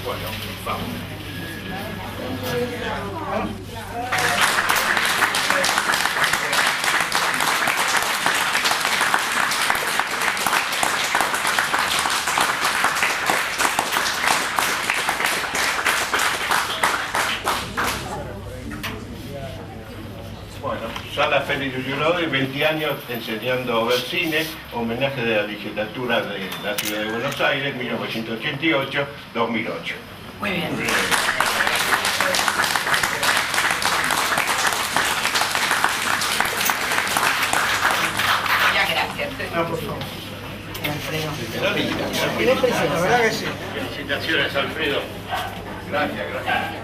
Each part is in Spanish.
Bueno, vamos. Bueno, Sala Félix Ulloa, 20 años enseñando a ver cine, homenaje de la legislatura de la Ciudad de Buenos Aires, 1988-2008. Muy bien. Ya, gracias. No, por favor. Alfredo. La verdad que sí. Felicitaciones, Alfredo. Gracias, gracias.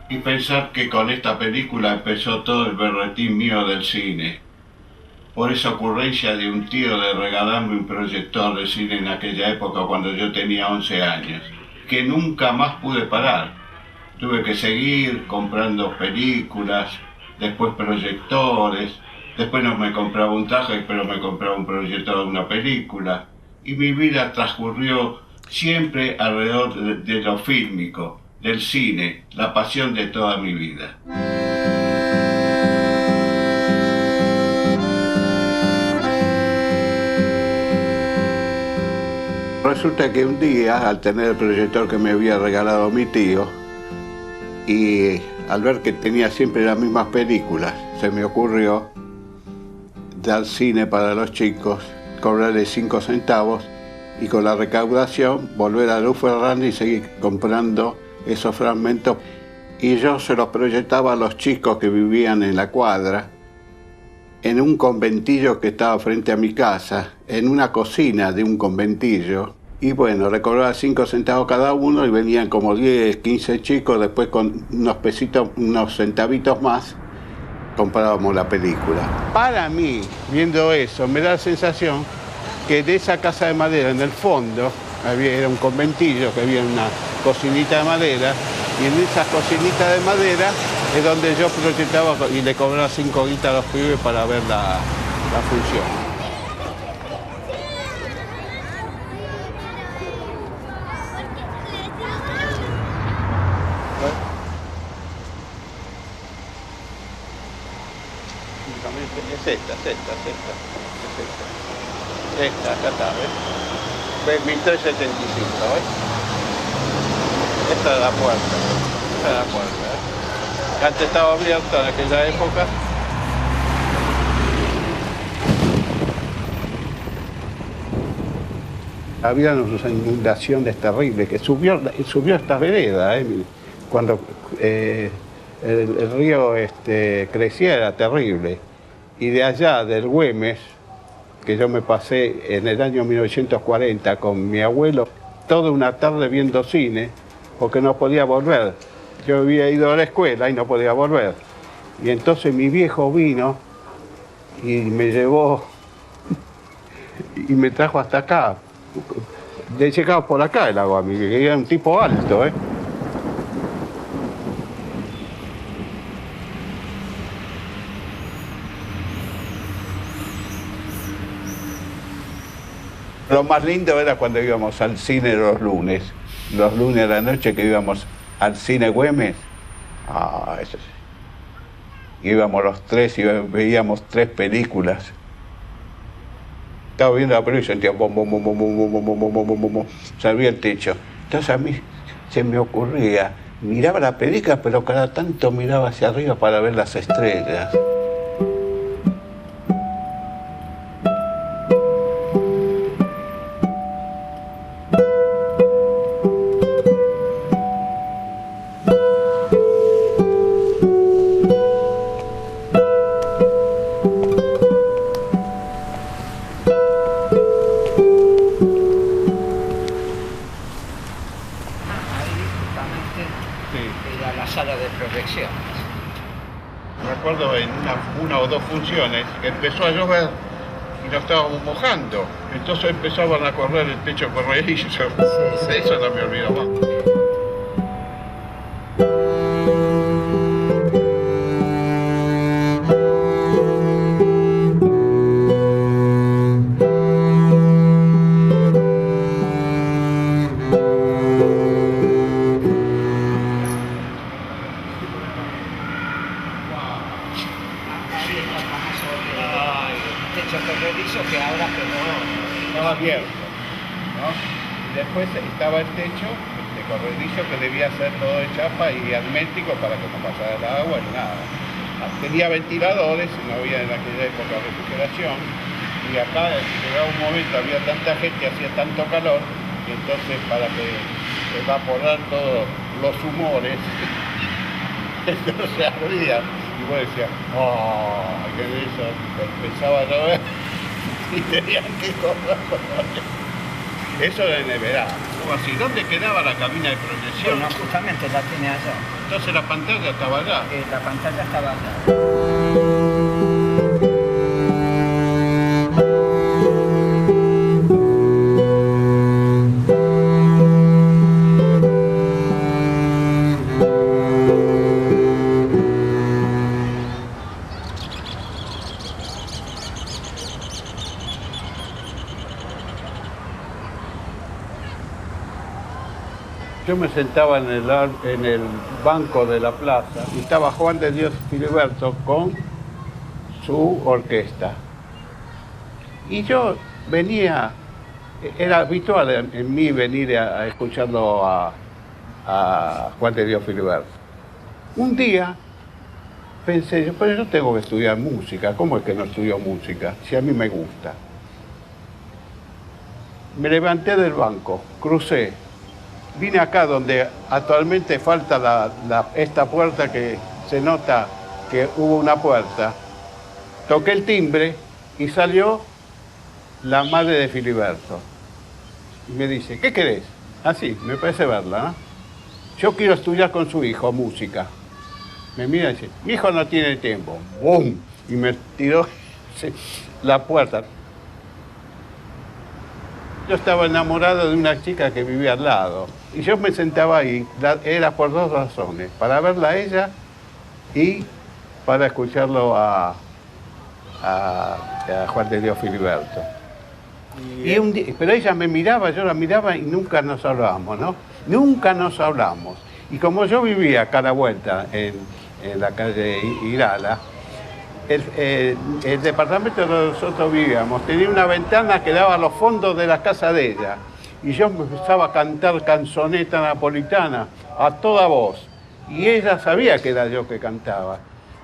Y pensar que con esta película empezó todo el berretín mío del cine. Por esa ocurrencia de un tío de regalarme un proyector de cine en aquella época cuando yo tenía 11 años, que nunca más pude parar. Tuve que seguir comprando películas, después proyectores, después no me compraba un traje, pero me compraba un proyector de una película. Y mi vida transcurrió siempre alrededor de lo fílmico, del cine, la pasión de toda mi vida. Resulta que un día, al tener el proyector que me había regalado mi tío, y al ver que tenía siempre las mismas películas, se me ocurrió dar cine para los chicos, cobrarles 5 centavos y con la recaudación volver a Luz Ferrandi y seguir comprando esos fragmentos, y yo se los proyectaba a los chicos que vivían en la cuadra, en un conventillo que estaba frente a mi casa, en una cocina de un conventillo, y bueno, recobraba 5 centavos cada uno y venían como 10, 15 chicos, después con unos pesitos, unos centavitos más, comprábamos la película. Para mí, viendo eso, me da la sensación que de esa casa de madera en el fondo, era un conventillo que había una cocinita de madera, y en esas cocinitas de madera es donde yo proyectaba y le cobraba 5 guitas a los pibes para ver la función. Es esta. Esta, acá está, ¿ves? 1375, ¿ves? Esta es la puerta, ¿eh? Antes estaba abierta en aquella época. Había una inundación terrible que subió esta vereda, cuando el río crecía, era terrible. Y de allá, del Güemes, que yo me pasé en el año 1940 con mi abuelo, toda una tarde viendo cine, porque no podía volver. Yo había ido a la escuela y no podía volver. Y entonces mi viejo vino y me llevó y me trajo hasta acá. Le llegaba por acá el agua a mí, que era un tipo alto, ¿eh? Lo más lindo era cuando íbamos al cine los lunes a la noche, que íbamos al cine Güemes. Ah, eso sí. Íbamos los tres y veíamos 3 películas. Estaba viendo la película y sentía bom, bom, bom, bom, bom, bom, bom, bom, bom, bom, bom, bom. Salía el techo. Entonces a mí se me ocurría, miraba la película, pero cada tanto miraba hacia arriba para ver las estrellas. proyecciones. Me acuerdo en una o dos funciones que empezó a llover y nos estábamos mojando. Entonces empezaban a correr el techo corredizo. Eso no me olvido más. Techo corredizo que ahora quedó Estaba abierto, ¿no? Y después estaba el techo corredizo que debía ser todo de chapa y hermético para que no pasara el agua ni nada. Tenía ventiladores, no había en aquella época refrigeración, y acá llegaba un momento, había tanta gente, hacía tanto calor, y entonces para que evaporar todos los humores, entonces ardía. Y vos decías, ¡oh, qué bello! Empezaba a llover y tenían que correr. Eso era en el verano. Así, ¿dónde quedaba la cabina de proyección? Bueno, justamente la tiene allá. Entonces la pantalla estaba allá. La pantalla estaba allá. Yo me sentaba en el banco de la plaza y estaba Juan de Dios Filiberto con su orquesta. Y yo venía, era habitual en mí venir a escucharlo a Juan de Dios Filiberto. Un día pensé, pero yo tengo que estudiar música, ¿cómo es que no estudio música? Si a mí me gusta. Me levanté del banco, crucé. Vine acá donde actualmente falta esta puerta que se nota que hubo una puerta. Toqué el timbre y salió la madre de Filiberto. Y me dice, ¿qué querés? Así, me parece verla, ¿no? Yo quiero estudiar con su hijo música. Me mira y dice, mi hijo no tiene tiempo. ¡Bum! Y me tiró la puerta. Yo estaba enamorado de una chica que vivía al lado. Y yo me sentaba ahí, era por dos razones, para verla a ella y para escucharlo a Juan de Dios Filiberto. Y un día, pero ella me miraba, yo la miraba y nunca nos hablábamos, ¿no? Nunca nos hablamos. Y como yo vivía acá a la vuelta, en la calle Irala, el departamento donde nosotros vivíamos tenía una ventana que daba a los fondos de la casa de ella. Y yo empezaba a cantar canzoneta napolitana a toda voz. Y ella sabía que era yo que cantaba.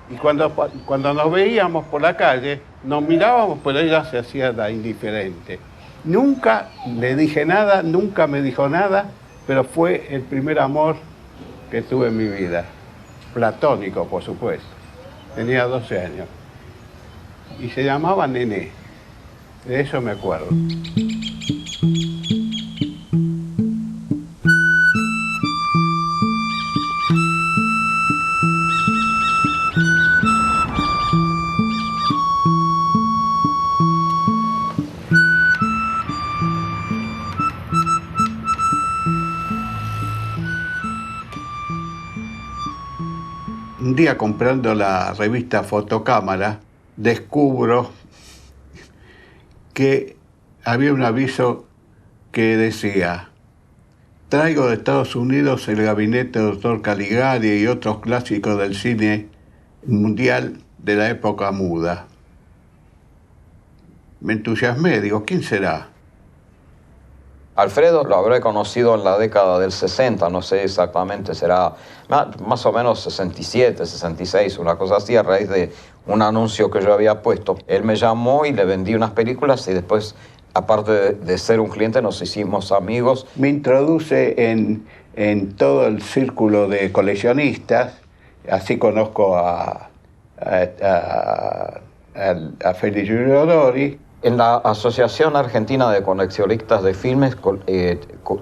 Y cuando nos veíamos por la calle, nos mirábamos, pero ella se hacía la indiferente. Nunca le dije nada, nunca me dijo nada, pero fue el primer amor que tuve en mi vida. Platónico, por supuesto. Tenía 12 años. Y se llamaba Nené. De eso me acuerdo. Un día comprando la revista Fotocámara, descubro que había un aviso que decía: traigo de Estados Unidos el gabinete del Dr. Caligari y otros clásicos del cine mundial de la época muda. Me entusiasmé, digo, ¿quién será? Alfredo lo habré conocido en la década del 60, no sé exactamente, será más o menos 67, 66, una cosa así, a raíz de un anuncio que yo había puesto. Él me llamó y le vendí unas películas y después, aparte de ser un cliente, nos hicimos amigos. Me introduce en todo el círculo de coleccionistas, así conozco a Félix Giulio Dori. En la Asociación Argentina de Coleccionistas de Filmes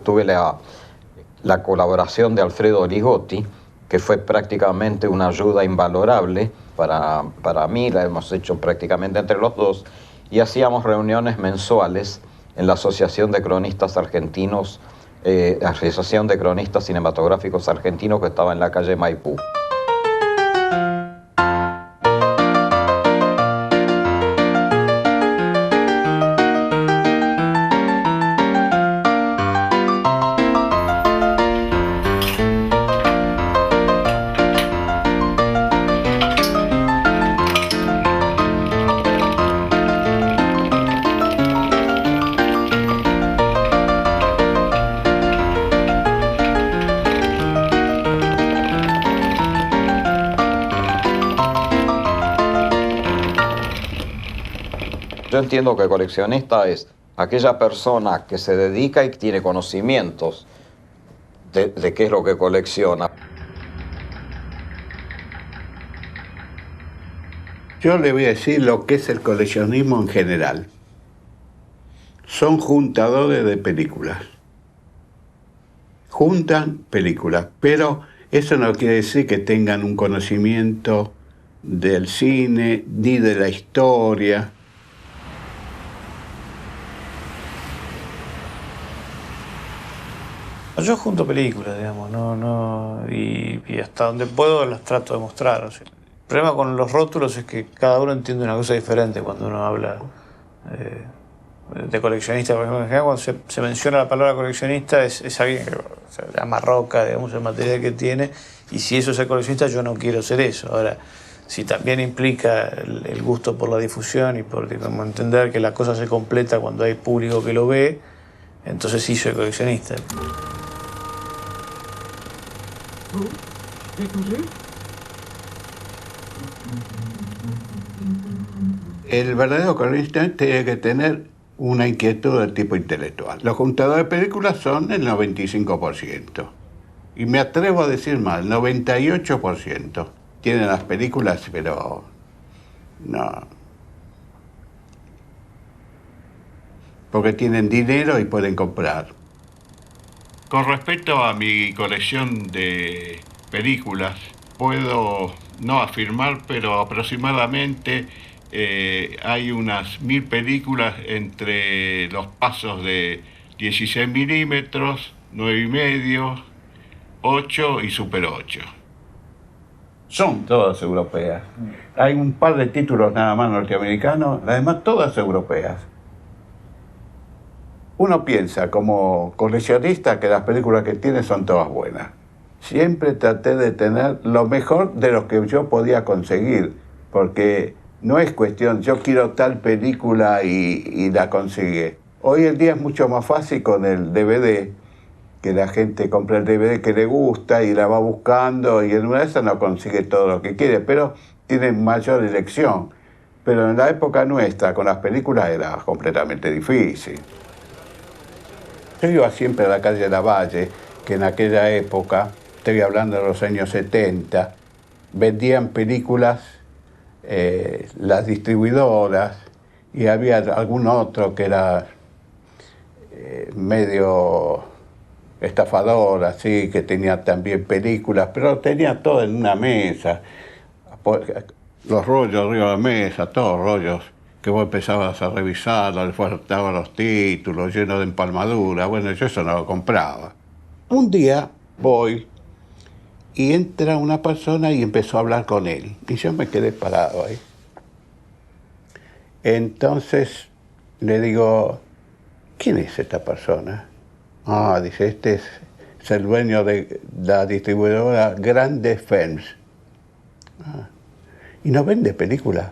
tuve la colaboración de Alfredo Ligotti, que fue prácticamente una ayuda invalorable para mí, la hemos hecho prácticamente entre los dos, y hacíamos reuniones mensuales en la Asociación de Cronistas Argentinos, Asociación de Cronistas Cinematográficos Argentinos, que estaba en la calle Maipú. Yo entiendo que coleccionista es aquella persona que se dedica y tiene conocimientos de qué es lo que colecciona. Yo le voy a decir lo que es el coleccionismo en general. Son juntadores de películas. Juntan películas, pero eso no quiere decir que tengan un conocimiento del cine ni de la historia. Yo junto películas, digamos, y hasta donde puedo las trato de mostrar. O sea, el problema con los rótulos es que cada uno entiende una cosa diferente cuando uno habla de coleccionista. Por ejemplo, en general, cuando se menciona la palabra coleccionista es alguien que la marroca, digamos, el material que tiene, y si eso es el coleccionista, yo no quiero ser eso. Ahora, si también implica el gusto por la difusión y por como entender que la cosa se completa cuando hay público que lo ve, entonces sí soy coleccionista. El verdadero coleccionista tiene que tener una inquietud del tipo intelectual. Los juntadores de películas son el 95%. Y me atrevo a decir más, el 98%. Tienen las películas, pero no. Porque tienen dinero y pueden comprar. Con respecto a mi colección de películas, puedo no afirmar, pero aproximadamente hay unas 1000 películas entre los pasos de 16 milímetros, 9,5, 8 y Super 8. Son todas europeas. Hay un par de títulos nada más norteamericanos, además todas europeas. Uno piensa como coleccionista que las películas que tiene son todas buenas. Siempre traté de tener lo mejor de lo que yo podía conseguir, porque no es cuestión, yo quiero tal película y la consigue. Hoy en día es mucho más fácil con el DVD, que la gente compra el DVD que le gusta y la va buscando, y en una de esas no consigue todo lo que quiere, pero tiene mayor elección. Pero en la época nuestra, con las películas, era completamente difícil. Yo iba siempre a la calle Lavalle, que en aquella época, estoy hablando de los años 70, vendían películas las distribuidoras, y había algún otro que era medio estafador, así, que tenía también películas, pero tenía todo en una mesa. Los rollos arriba de la mesa, todos rollos que vos empezabas a revisar, le faltaban los títulos, llenos de empalmadura. Bueno, yo eso no lo compraba. Un día voy y entra una persona y empezó a hablar con él. Y yo me quedé parado ahí. Entonces le digo, ¿quién es esta persona? Ah, dice, este es el dueño de la distribuidora Grande Films. Ah, ¿y no vende películas?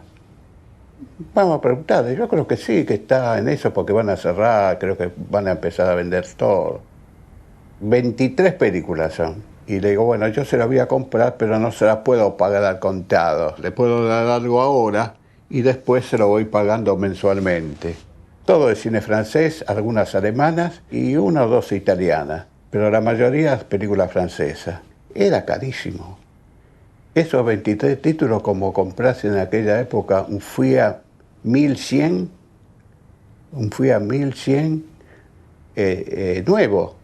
Vamos a preguntarle, yo creo que sí, que está en eso porque van a cerrar, creo que van a empezar a vender todo. 23 películas son. Y le digo, bueno, yo se las voy a comprar, pero no se las puedo pagar al contado. Le puedo dar algo ahora y después se lo voy pagando mensualmente. Todo de cine francés, algunas alemanas y una o dos italianas. Pero la mayoría es películas francesas. Era carísimo. Esos 23 títulos, como comprarse en aquella época un Fiat 1100, nuevo.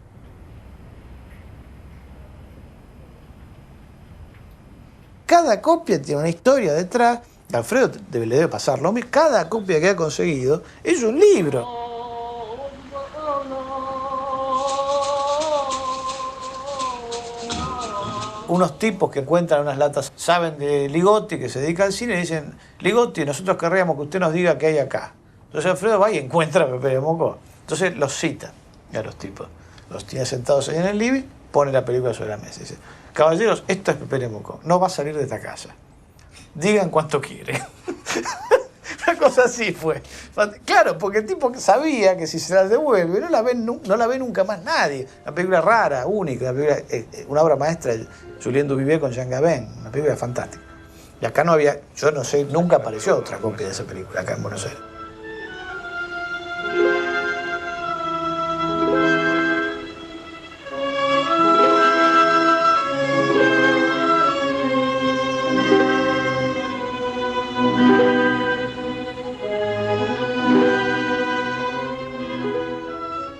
cada copia tiene una historia detrás. Alfredo le debe pasar lo mismo. Cada copia que ha conseguido es un libro. Unos tipos que encuentran unas latas, saben de Ligotti, que se dedica al cine, y dicen: Ligotti, nosotros querríamos que usted nos diga qué hay acá. Entonces Alfredo va y encuentra a Pepe Le Mocó. Entonces los cita a los tipos. Los tiene sentados ahí en el living, pone la película sobre la mesa y dice: caballeros, esto es Pepe Le Mocó, no va a salir de esta casa. Digan cuánto quiere. Una cosa así fue. Claro, porque el tipo sabía que si se las devuelve no la ve nunca más nadie. Una película rara, única, una obra maestra de Julien Duvivier con Jean Gabin, una película fantástica. Y acá no había, yo no sé, nunca apareció otra copia de esa película acá en Buenos Aires.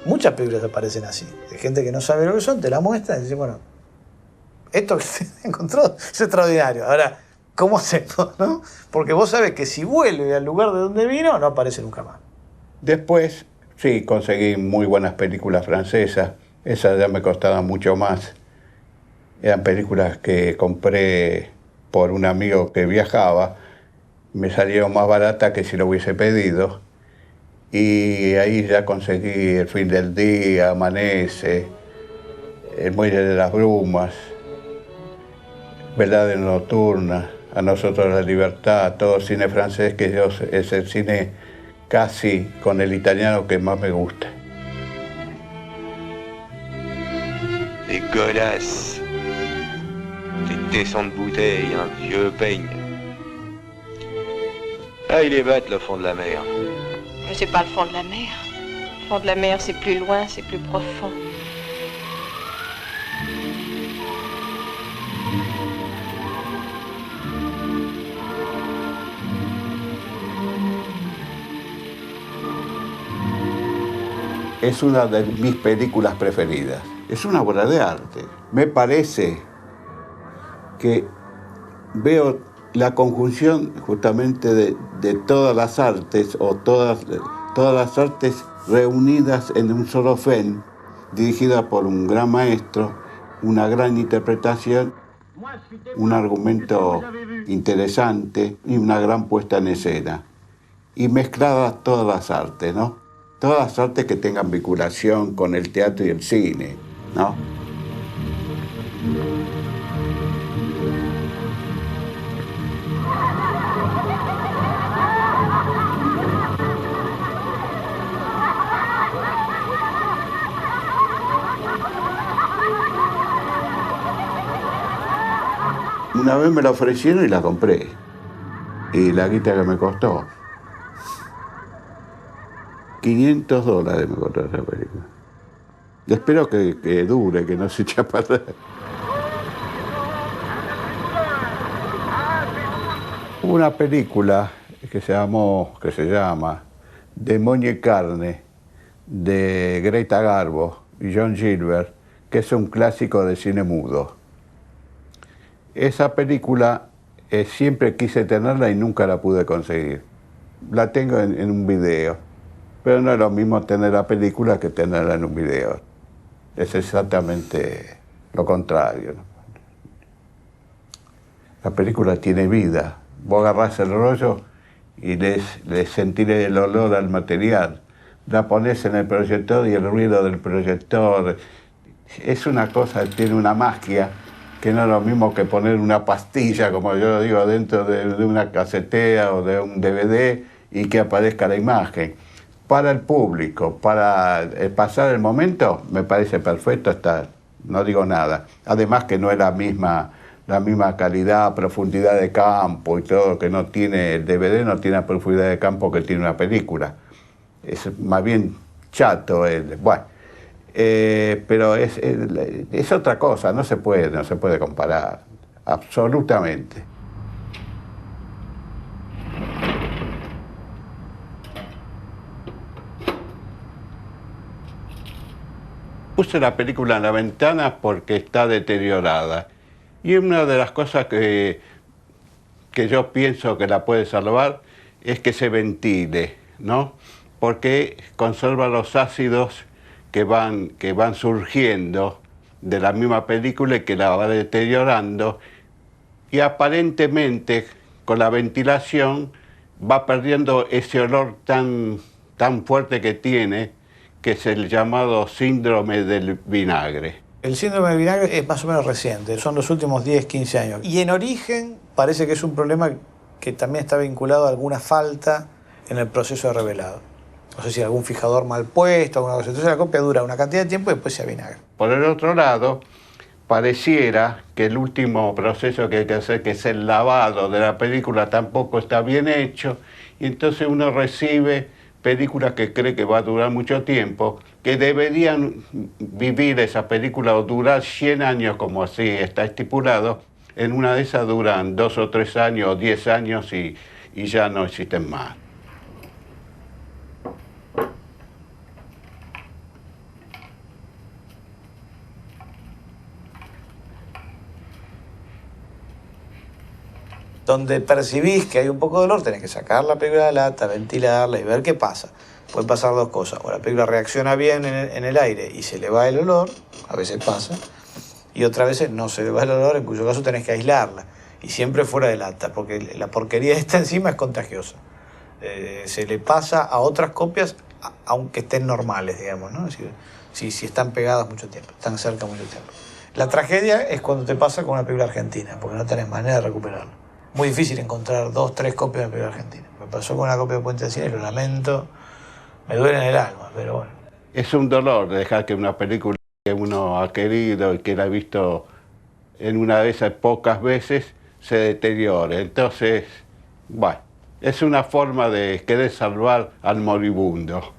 Muchas películas aparecen así, de gente que no sabe lo que son, te la muestra y dice: bueno, esto que se encontró es extraordinario. Ahora, ¿cómo hacemos, no? Porque vos sabés que si vuelve al lugar de donde vino, no aparece nunca más. Después, sí, conseguí muy buenas películas francesas. Esas ya me costaban mucho más. Eran películas que compré por un amigo que viajaba. Me salieron más baratas que si lo hubiese pedido. Y ahí ya conseguí El fin del día, Amanece, El muelle de las brumas, Verdades nocturnas, A nosotros la libertad, todo cine francés, que yo, es el cine casi con el italiano que más me gusta. Dégueulasse. Des tessons de bouteilles, un vieux peigne. Ah, il est bête, le fond de la mer. Mais c'est pas le fond de la mer. Le fond de la mer, c'est plus loin, c'est plus profond. Es una de mis películas preferidas. Es una obra de arte. Me parece que veo la conjunción justamente de todas las artes, o todas las artes reunidas en un solo film, dirigida por un gran maestro, una gran interpretación, un argumento interesante y una gran puesta en escena. Y mezcladas todas las artes, ¿no? Todas las artes que tengan vinculación con el teatro y el cine, ¿no? Una vez me la ofrecieron y la compré. Y la guita que me costó. $500 me costó esa película. Y espero que dure, que no se eche a perder. Hubo una película que se llama Demonio y carne, de Greta Garbo y John Gilbert, que es un clásico de cine mudo. Esa película siempre quise tenerla y nunca la pude conseguir. La tengo en un video, pero no es lo mismo tener la película que tenerla en un video. Es exactamente lo contrario, ¿no? La película tiene vida. Vos agarrás el rollo y le sentís el olor al material. La ponés en el proyector y el ruido del proyector. Es una cosa, tiene una magia que no es lo mismo que poner una pastilla, como yo digo, dentro de una casetera o de un DVD y que aparezca la imagen. Para el público, para pasar el momento, me parece perfecto, no digo nada. Además que no es la misma calidad, profundidad de campo y todo, que no tiene el DVD, no tiene la profundidad de campo que tiene una película. Es más bien chato. Bueno, pero es otra cosa, no se puede comparar, absolutamente. Puse la película en la ventana porque está deteriorada. Y una de las cosas que que yo pienso que la puede salvar es que se ventile, ¿no? Porque conserva los ácidos que van surgiendo de la misma película y que la va deteriorando, y aparentemente con la ventilación va perdiendo ese olor tan fuerte que tiene, que es el llamado síndrome del vinagre. El síndrome del vinagre es más o menos reciente, son los últimos 10, 15 años. Y en origen parece que es un problema que también está vinculado a alguna falta en el proceso de revelado. No sé si algún fijador mal puesto, alguna cosa. Entonces la copia dura una cantidad de tiempo y después se avinagra. Por el otro lado, pareciera que el último proceso que hay que hacer, que es el lavado de la película, tampoco está bien hecho, y entonces uno recibe películas que cree que va a durar mucho tiempo, que deberían vivir esa película o durar 100 años, como así está estipulado. En una de esas duran 2 o 3 años o 10 años y ya no existen más. Donde percibís que hay un poco de olor, tenés que sacar la película de la lata, ventilarla y ver qué pasa. Pueden pasar dos cosas. O la película reacciona bien en el aire y se le va el olor, a veces pasa, y otras veces no se le va el olor, en cuyo caso tenés que aislarla. Y siempre fuera de lata, porque la porquería esta encima es contagiosa. Se le pasa a otras copias, aunque estén normales, digamos, ¿no? Es decir, si están pegadas mucho tiempo, están cerca mucho tiempo. La tragedia es cuando te pasa con una película argentina, porque no tenés manera de recuperarla. Muy difícil encontrar 2, 3 copias de película argentina. Me pasó con una copia de Puente del Cine, lo lamento, me duele en el alma, pero bueno. Es un dolor dejar que una película que uno ha querido y que la ha visto en una de esas pocas veces se deteriore. Entonces, bueno, es una forma de querer salvar al moribundo.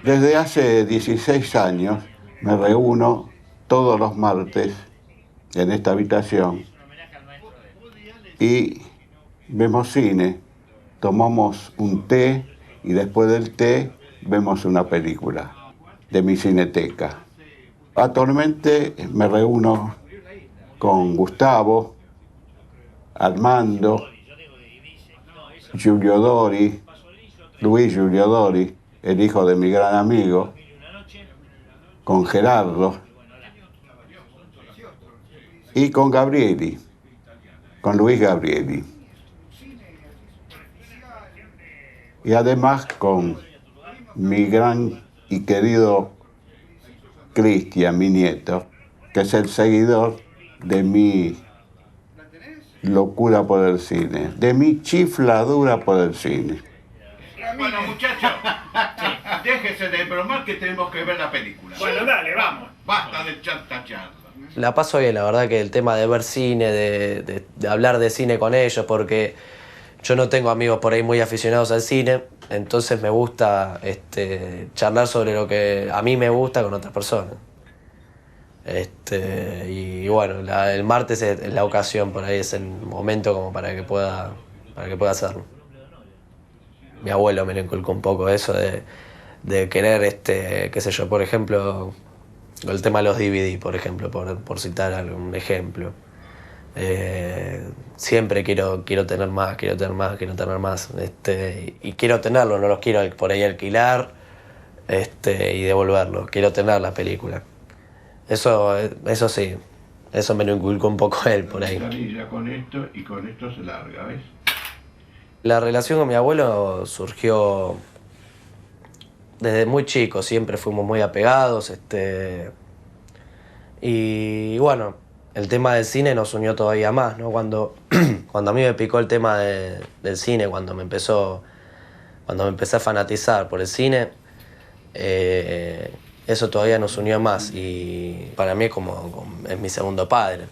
Desde hace 16 años me reúno todos los martes en esta habitación y vemos cine, tomamos un té y después del té vemos una película de mi cineteca. Actualmente me reúno con Gustavo, Armando, Giulio Dori, Luis Giulio Dori, el hijo de mi gran amigo, con Gerardo y con Gabrieli, con Luis Gabrieli. Y además con mi gran y querido Cristian, mi nieto, que es el seguidor de mi locura por el cine, de mi chifladura por el cine. Bueno, muchachos, déjese de bromar que tenemos que ver la película. Bueno, dale, vamos. Basta de charla. La paso bien, la verdad, que el tema de ver cine, de hablar de cine con ellos, porque yo no tengo amigos por ahí muy aficionados al cine, entonces me gusta charlar sobre lo que a mí me gusta con otras personas. Y bueno, el martes es la ocasión, por ahí es el momento como para que pueda hacerlo. Mi abuelo me lo inculcó un poco eso de querer, qué sé yo, por ejemplo, el tema de los DVD, por ejemplo, por citar algún ejemplo. Siempre quiero tener más, quiero tener más, y quiero tenerlo, no los quiero por ahí alquilar y devolverlos, quiero tener la película. Eso sí, eso me lo inculcó un poco él por ahí. Ya con esto y con esto se larga, ¿ves? La relación con mi abuelo surgió desde muy chico, siempre fuimos muy apegados, y bueno, el tema del cine nos unió todavía más, ¿no? Cuando a mí me picó el tema del cine, cuando cuando me empecé a fanatizar por el cine, eso todavía nos unió más y para mí es mi segundo padre.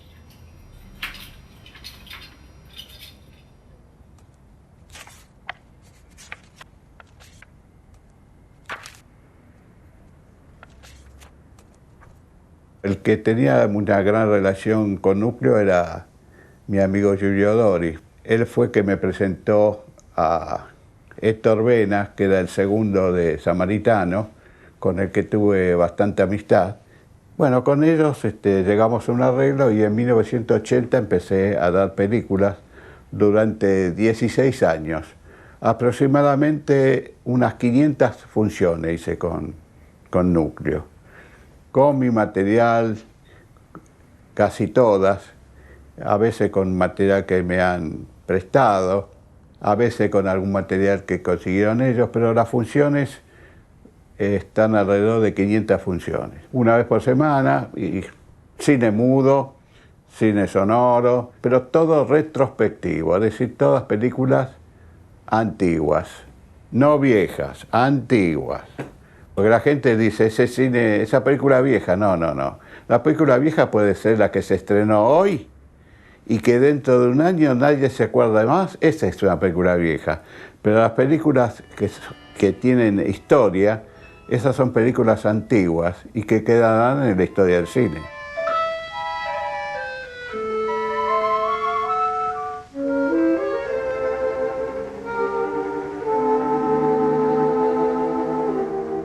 El que tenía una gran relación con Núcleo era mi amigo Giulio Dori. Él fue que me presentó a Héctor Venas, que era el segundo de Samaritano, con el que tuve bastante amistad. Bueno, con ellos llegamos a un arreglo y en 1980 empecé a dar películas durante 16 años. Aproximadamente unas 500 funciones hice con Núcleo. Con mi material, casi todas, a veces con material que me han prestado, a veces con algún material que consiguieron ellos, pero las funciones están alrededor de 500 funciones. Una vez por semana, y cine mudo, cine sonoro, pero todo retrospectivo, es decir, todas películas antiguas, no viejas, antiguas. Porque la gente dice, esa película vieja, no. La película vieja puede ser la que se estrenó hoy y que dentro de un año nadie se acuerda más, esa es una película vieja. Pero las películas que tienen historia, esas son películas antiguas y que quedarán en la historia del cine.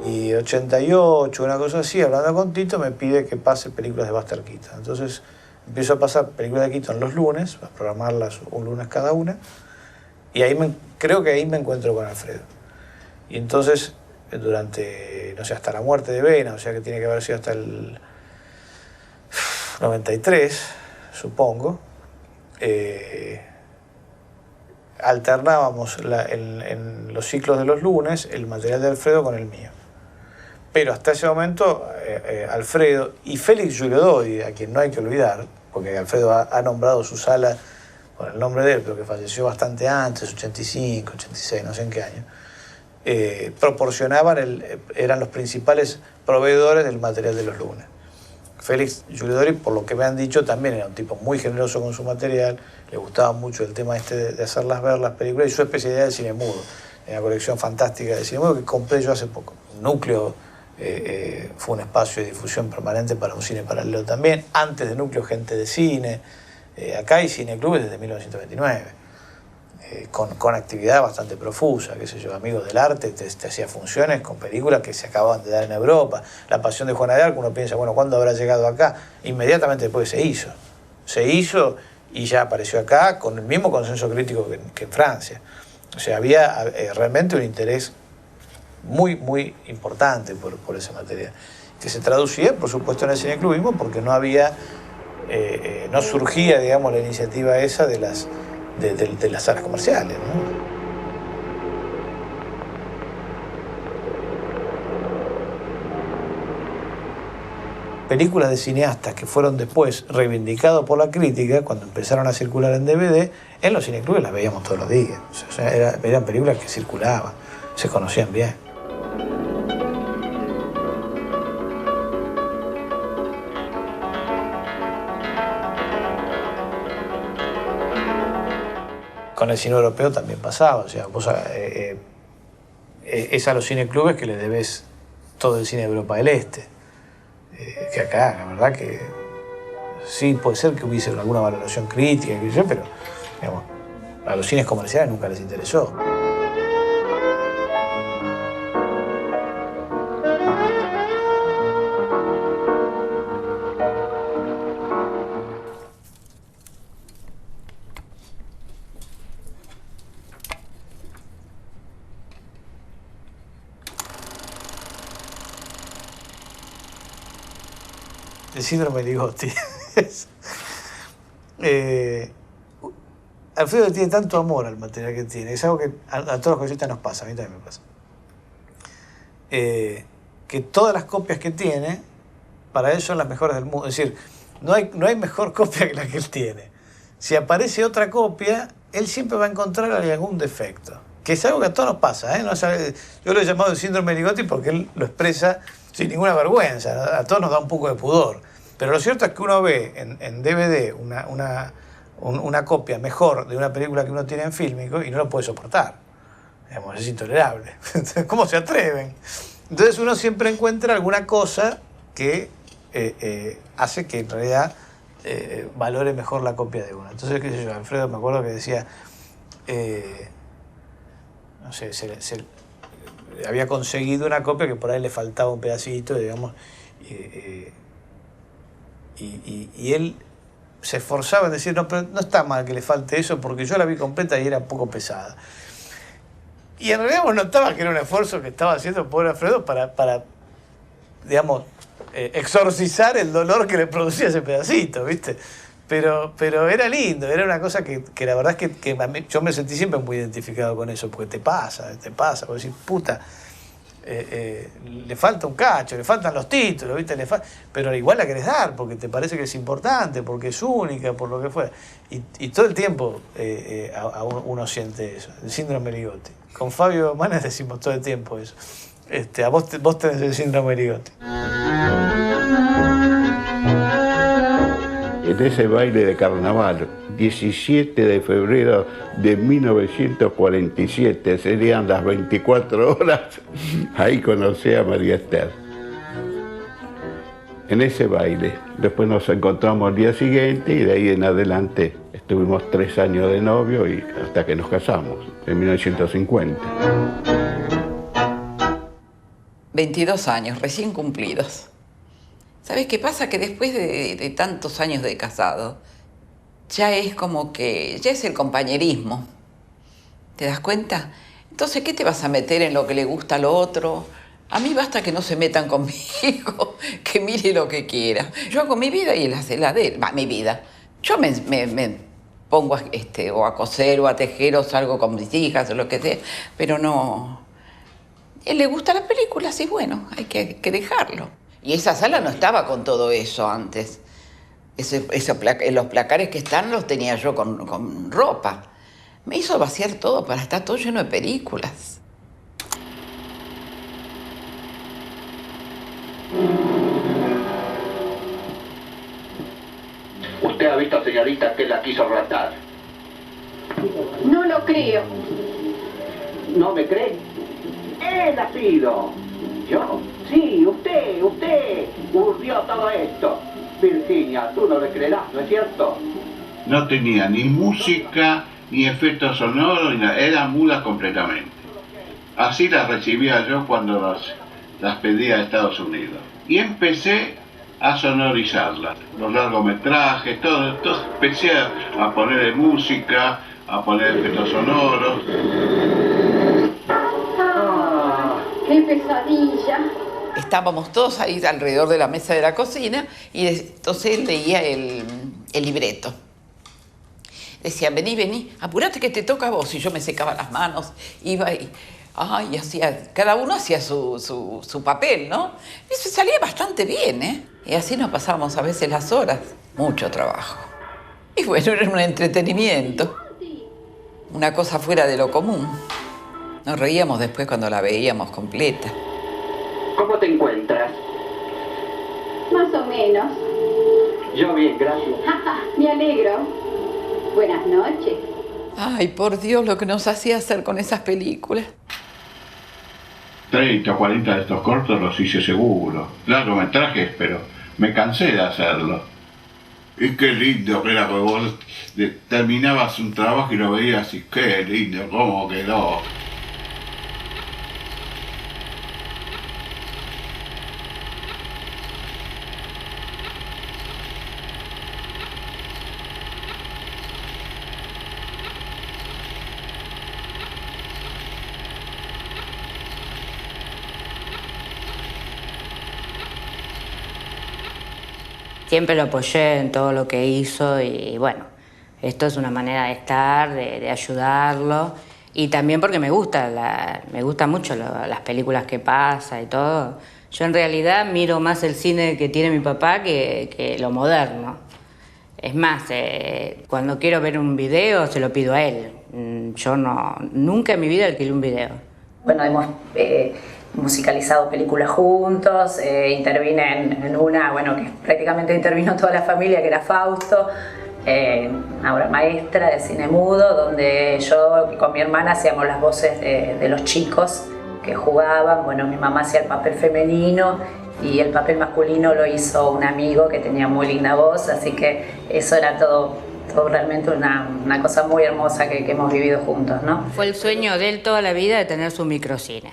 Y 88, una cosa así, hablando con Tito, me pide que pase películas de Buster Keaton. Entonces empiezo a pasar películas de Keaton los lunes, a programarlas un lunes cada una, y creo que ahí me encuentro con Alfredo. Y entonces, durante, no sé, hasta la muerte de Vena, o sea que tiene que haber sido hasta el 93, supongo, alternábamos en los ciclos de los lunes el material de Alfredo con el mío. Pero hasta ese momento, Alfredo y Félix Giulio Dori, a quien no hay que olvidar, porque Alfredo ha nombrado su sala con el nombre de él, pero que falleció bastante antes, 85, 86, no sé en qué año, eran los principales proveedores del material de los lunes. Félix Giulio Dori, por lo que me han dicho, también era un tipo muy generoso con su material, le gustaba mucho el tema de hacerlas ver las películas y su especialidad del cine mudo. Una colección fantástica de cine mudo que compré yo hace poco. Núcleo fue un espacio de difusión permanente para un cine paralelo también. Antes de Núcleo, Gente de Cine. Acá hay cineclubes desde 1929, con actividad bastante profusa, qué sé yo, Amigos del Arte te hacía funciones con películas que se acababan de dar en Europa. La Pasión de Juana de Arco, uno piensa, bueno, ¿cuándo habrá llegado acá? Inmediatamente después se hizo y ya apareció acá con el mismo consenso crítico que en Francia. O sea, había realmente un interés muy, muy importante por ese material, que se traducía, por supuesto, en el cineclubismo, porque no surgía, digamos, la iniciativa esa de las salas comerciales, ¿no? Películas de cineastas que fueron después reivindicados por la crítica, cuando empezaron a circular en DVD, en los cineclubes las veíamos todos los días. O sea, eran películas que circulaban, se conocían bien. Con el cine europeo también pasaba, o sea, es a los cineclubes que le debes todo el cine de Europa del Este. Que acá, la verdad que sí puede ser que hubiese alguna valoración crítica, pero digamos, a los cines comerciales nunca les interesó. El síndrome de Ligotti. Alfredo tiene tanto amor al material que tiene, es algo que a todos los coleccionistas nos pasa, a mí también me pasa. Que todas las copias que tiene, para él son las mejores del mundo. Es decir, no hay mejor copia que la que él tiene. Si aparece otra copia, él siempre va a encontrar algún defecto. que es algo que a todos nos pasa, ¿eh? No, yo lo he llamado el síndrome de Ligotti porque él lo expresa sin ninguna vergüenza, a todos nos da un poco de pudor. Pero lo cierto es que uno ve en DVD una copia mejor de una película que uno tiene en fílmico y no lo puede soportar. Digamos, es intolerable. ¿Cómo se atreven? Entonces uno siempre encuentra alguna cosa que hace que en realidad valore mejor la copia de uno. Entonces, qué sé yo, Alfredo me acuerdo que decía, no sé, había conseguido una copia que por ahí le faltaba un pedacito, digamos, y él se esforzaba en decir, no, pero no está mal que le falte eso porque yo la vi completa y era un poco pesada. Y en realidad vos notabas que era un esfuerzo que estaba haciendo el pobre Alfredo para digamos, exorcizar el dolor que le producía ese pedacito, ¿viste? Pero era lindo, era una cosa que la verdad es que a mí, yo me sentí siempre muy identificado con eso, porque te pasa, vos decís, puta, le falta un cacho, le faltan los títulos, ¿viste? Pero igual la querés dar, porque te parece que es importante, porque es única, por lo que fuera. Y todo el tiempo uno siente eso, el síndrome de Ligotti. Con Fabio Manes decimos todo el tiempo eso. Vos tenés el síndrome de Ligotti. En ese baile de carnaval, 17 de febrero de 1947, serían las 24 horas, ahí conocí a María Esther. En ese baile, después nos encontramos al día siguiente y de ahí en adelante estuvimos 3 años de novio y hasta que nos casamos, en 1950. 22 años, recién cumplidos. ¿Sabes qué pasa? Que después de tantos años de casado, ya es como que, ya es el compañerismo. ¿Te das cuenta? Entonces, ¿qué te vas a meter en lo que le gusta al otro? A mí basta que no se metan conmigo, que mire lo que quiera. Yo hago mi vida y él hace la de él. Va, mi vida. Yo me pongo o a coser o a tejer o salgo con mis hijas o lo que sea, pero no... A él le gusta la película, sí, bueno, hay que dejarlo. Y esa sala no estaba con todo eso antes. Los placares que están los tenía yo con ropa. Me hizo vaciar todo para estar todo lleno de películas. ¿Usted ha visto, señorita, que la quiso raptar? No lo creo. ¿No me cree? Él ha sido. ¿Yo? Sí, usted urdió todo esto. Virginia, tú no le creerás, ¿no es cierto? No tenía ni música, ni efectos sonoros, era muda completamente. Así las recibía yo cuando las pedía a Estados Unidos. Y empecé a sonorizarlas, los largometrajes, todo empecé a ponerle música, a poner efectos sonoros. ¡Qué pesadilla! Estábamos todos ahí alrededor de la mesa de la cocina y entonces él leía el libreto. Decía, vení, apurate que te toca a vos. Y yo me secaba las manos, iba y hacía, cada uno hacía su papel, ¿no? Y eso salía bastante bien, ¿eh? Y así nos pasábamos a veces las horas. Mucho trabajo. Y bueno, era un entretenimiento. Una cosa fuera de lo común. Nos reíamos después cuando la veíamos completa. ¿Cómo te encuentras? Más o menos. Yo bien, gracias. Me alegro. Buenas noches. Ay, por Dios, lo que nos hacía hacer con esas películas. 30 o 40 de estos cortos los hice seguro. Largometrajes, pero me cansé de hacerlo. Y qué lindo que era, porque vos terminabas un trabajo y lo veías y qué lindo, cómo quedó. Siempre lo apoyé en todo lo que hizo y bueno, esto es una manera de estar, de ayudarlo y también porque me gusta mucho las películas que pasa y todo. Yo en realidad miro más el cine que tiene mi papá que lo moderno. Es más, cuando quiero ver un video se lo pido a él. Yo nunca en mi vida alquilé un video. Bueno, hemos musicalizado películas juntos, intervine en una, bueno, que prácticamente intervino toda la familia, que era Fausto, una obra maestra de cine mudo, donde yo con mi hermana hacíamos las voces de los chicos que jugaban. Bueno, mi mamá hacía el papel femenino y el papel masculino lo hizo un amigo que tenía muy linda voz, así que eso era todo realmente una cosa muy hermosa que hemos vivido juntos, ¿no? Fue el sueño de él toda la vida de tener su microcine,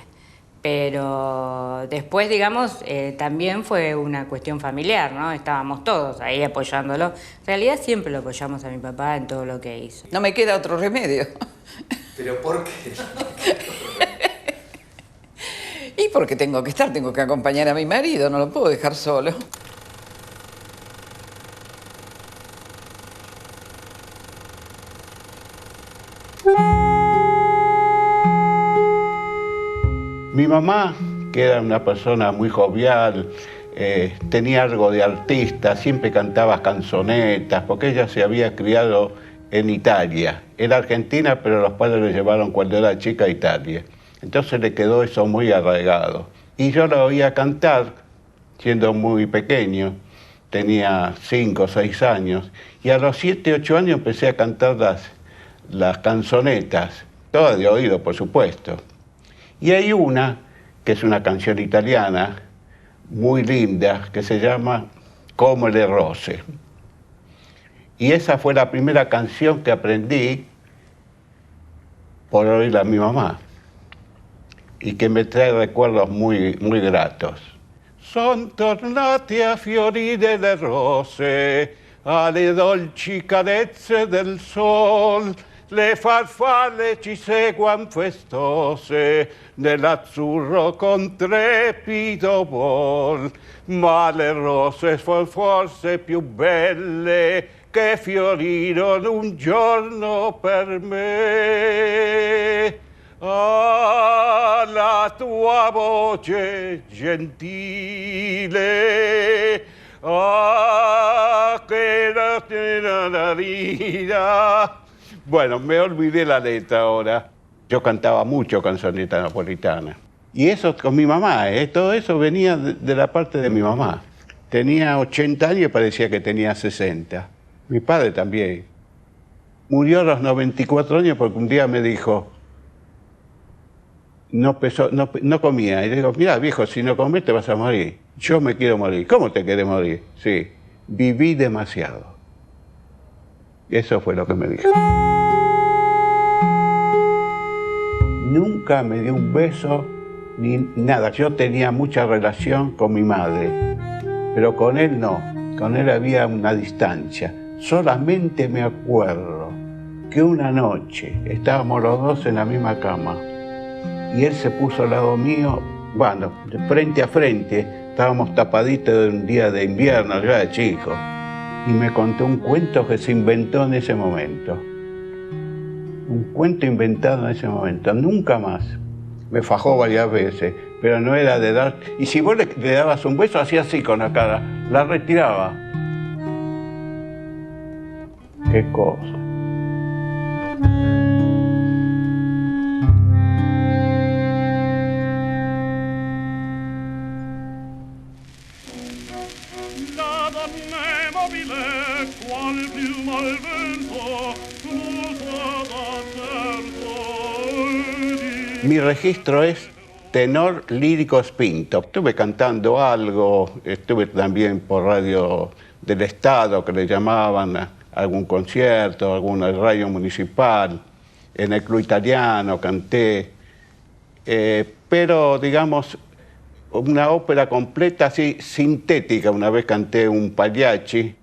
pero después, digamos, también fue una cuestión familiar, ¿no? Estábamos todos ahí apoyándolo. En realidad siempre lo apoyamos a mi papá en todo lo que hizo. No me queda otro remedio. ¿Pero por qué? Y porque tengo que acompañar a mi marido, no lo puedo dejar solo. Mi mamá, que era una persona muy jovial, tenía algo de artista, siempre cantaba canzonetas, porque ella se había criado en Italia. Era argentina, pero los padres le llevaron cuando era chica a Italia. Entonces le quedó eso muy arraigado. Y yo la oía cantar, siendo muy pequeño, tenía 5 o 6 años, y a los 7, 8 años empecé a cantar las canzonetas, todas de oído, por supuesto. Y hay una, que es una canción italiana, muy linda, que se llama Come le rose. Y esa fue la primera canción que aprendí por oírla a mi mamá, y que me trae recuerdos muy, muy gratos. Son tornate a fiorire le rose, alle dolci carezze del sol, le farfalle ci seguan festose, nell'azzurro con trepido vol, ma le rose son forse più belle che fiorirono un giorno per me. Ah, la tua voce gentile, ah, che la vida. Bueno, me olvidé la letra ahora. Yo cantaba mucho canzoneta napolitana. Y eso con mi mamá, todo eso venía de la parte de mi mamá. Tenía 80 años y parecía que tenía 60. Mi padre también. Murió a los 94 años porque un día me dijo, no comía. Y le digo, mira viejo, si no comes te vas a morir. Yo me quiero morir. ¿Cómo te quieres morir? Sí, viví demasiado. Eso fue lo que me dijo. Nunca me dio un beso ni nada. Yo tenía mucha relación con mi madre, pero con él no. Con él había una distancia. Solamente me acuerdo que una noche estábamos los dos en la misma cama y él se puso al lado mío, bueno, de frente a frente. Estábamos tapaditos de un día de invierno, yo era chico. Y me contó un cuento que se inventó en ese momento. Un cuento inventado en ese momento, nunca más. Me fajó varias veces, pero no era de dar... Y si vos le dabas un beso, hacía así con la cara, la retiraba. Qué cosa. Mi registro es tenor lírico spinto. Estuve cantando algo, estuve también por radio del Estado, que le llamaban a algún concierto, alguna radio municipal, en el Club Italiano canté, pero digamos, una ópera completa, así, sintética. Una vez canté un Pagliacci,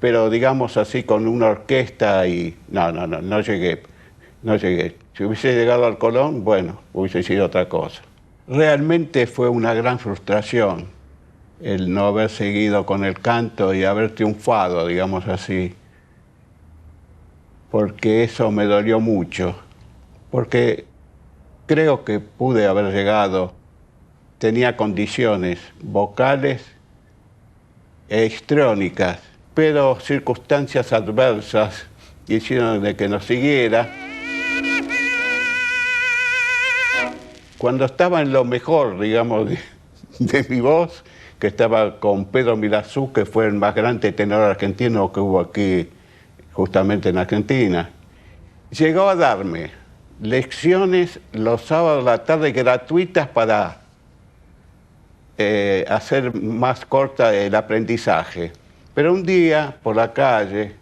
pero digamos así con una orquesta y no llegué. Si hubiese llegado al Colón, bueno, hubiese sido otra cosa. Realmente fue una gran frustración el no haber seguido con el canto y haber triunfado, digamos así, porque eso me dolió mucho, porque creo que pude haber llegado, tenía condiciones vocales histriónicas, pero circunstancias adversas hicieron de que nos siguiera. Cuando estaba en lo mejor, digamos, de mi voz, que estaba con Pedro Milazú, que fue el más grande tenor argentino que hubo aquí, justamente en Argentina, llegó a darme lecciones los sábados a la tarde gratuitas para hacer más corta el aprendizaje. Pero un día, por la calle,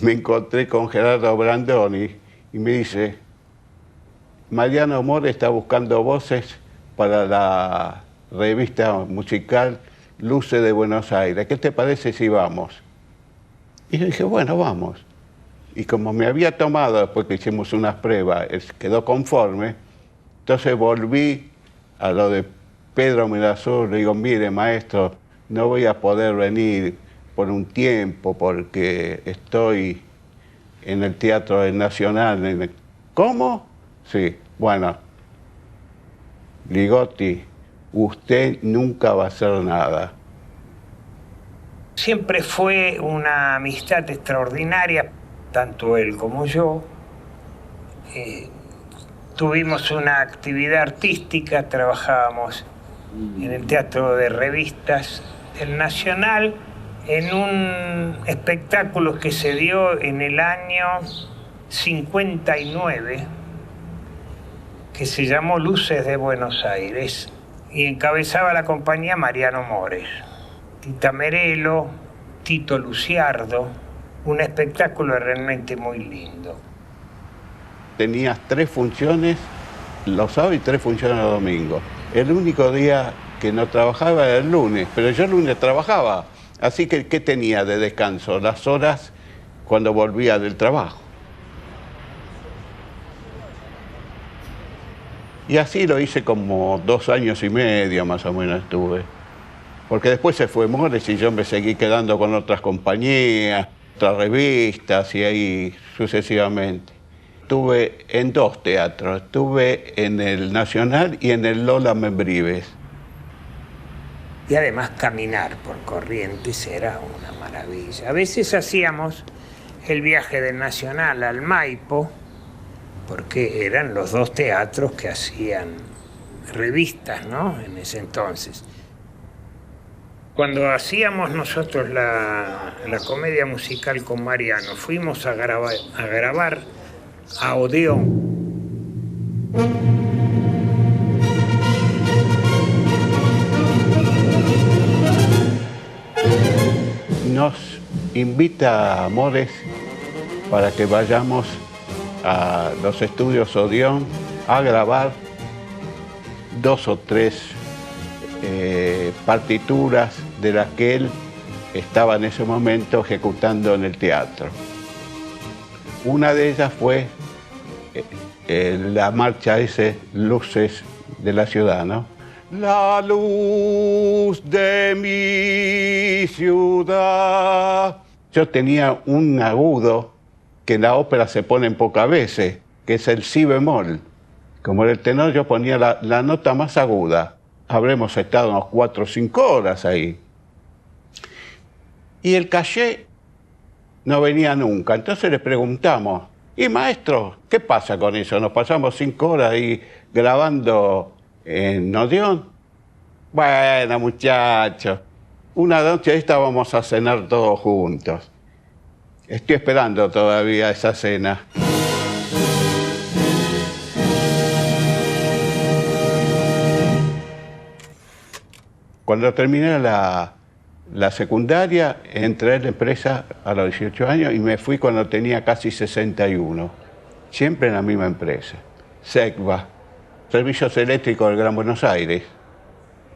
me encontré con Gerardo Brandoni y me dice: Mariano Mores está buscando voces para la revista musical Luces de Buenos Aires. ¿Qué te parece si vamos? Y yo dije, bueno, vamos. Y como me había tomado, después que hicimos unas pruebas, quedó conforme, entonces volví a lo de Pedro Milazú. Le digo, mire, maestro, no voy a poder venir por un tiempo porque estoy en el Teatro Nacional. ¿Cómo? Sí, bueno, Ligotti, usted nunca va a hacer nada. Siempre fue una amistad extraordinaria, tanto él como yo. Tuvimos una actividad artística, trabajábamos en el Teatro de Revistas del Nacional, en un espectáculo que se dio en el año 59, que se llamó Luces de Buenos Aires, y encabezaba la compañía Mariano Mores, Tita Merelo, Tito Luciardo, un espectáculo realmente muy lindo. Tenías 3 funciones los sábados y 3 funciones los domingos. El único día que no trabajaba era el lunes, pero yo el lunes trabajaba. Así que, ¿qué tenía de descanso? Las horas cuando volvía del trabajo. Y así lo hice como 2 años y medio más o menos estuve. Porque después se fue Mores y yo me seguí quedando con otras compañías, otras revistas y ahí sucesivamente. Estuve en 2 teatros, estuve en el Nacional y en el Lola Membrives. Y además caminar por Corrientes era una maravilla. A veces hacíamos el viaje del Nacional al Maipo, porque eran los 2 teatros que hacían revistas, ¿no? En ese entonces. Cuando hacíamos nosotros la comedia musical con Mariano, fuimos a grabar a Odeón. Nos invita a Mores para que vayamos a los estudios Odeón a grabar 2 o 3 partituras de las que él estaba en ese momento ejecutando en el teatro. Una de ellas fue la marcha Luces de la Ciudad, ¿no? La luz de mi ciudad. Yo tenía un agudo que en la ópera se ponen pocas veces, que es el si bemol. Como era el tenor, yo ponía la nota más aguda. Habremos estado unos 4 o 5 horas ahí. Y el caché no venía nunca. Entonces le preguntamos, y maestro, ¿qué pasa con eso? Nos pasamos 5 horas ahí grabando en Odeón. Bueno, muchachos, una noche esta vamos a cenar todos juntos. Estoy esperando todavía esa cena. Cuando terminé la secundaria, entré en la empresa a los 18 años y me fui cuando tenía casi 61. Siempre en la misma empresa. SECBA, Servicios Eléctricos del Gran Buenos Aires,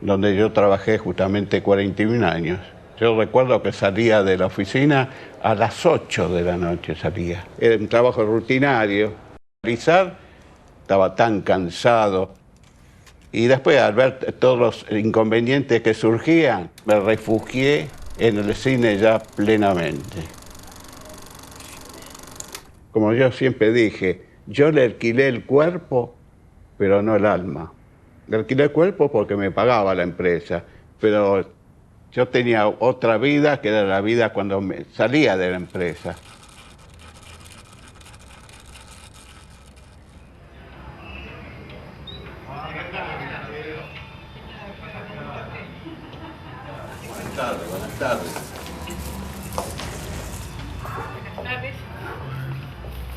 donde yo trabajé justamente 41 años. Yo recuerdo que salía de la oficina a las 8 de la noche salía. Era un trabajo rutinario. Estaba tan cansado. Y después, al ver todos los inconvenientes que surgían, me refugié en el cine ya plenamente. Como yo siempre dije, yo le alquilé el cuerpo, pero no el alma. Le alquilé el cuerpo porque me pagaba la empresa, pero Yo tenía otra vida, que era la vida cuando salía de la empresa. Buenas tardes.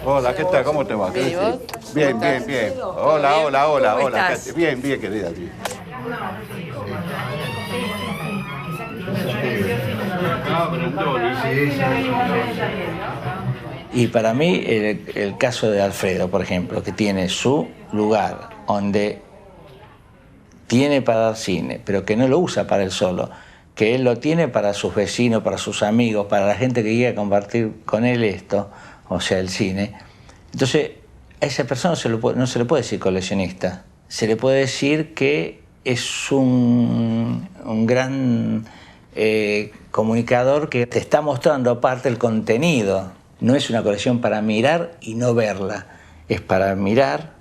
Hola, ¿qué tal? ¿Cómo te va? Bien, ¿y vos? Bien, bien, bien. Hola, hola, hola, ¿Cómo hola. estás? Bien, bien, querida. Bien. Y para mí el caso de Alfredo, por ejemplo, que tiene su lugar donde tiene para dar cine, pero que no lo usa para él solo, que él lo tiene para sus vecinos, para sus amigos, para la gente que quiera compartir con él esto, o sea, el cine. Entonces, a esa persona no se le puede decir coleccionista, se le puede decir que es un gran comunicador que te está mostrando aparte el contenido. No es una colección para mirar y no verla, es para mirar,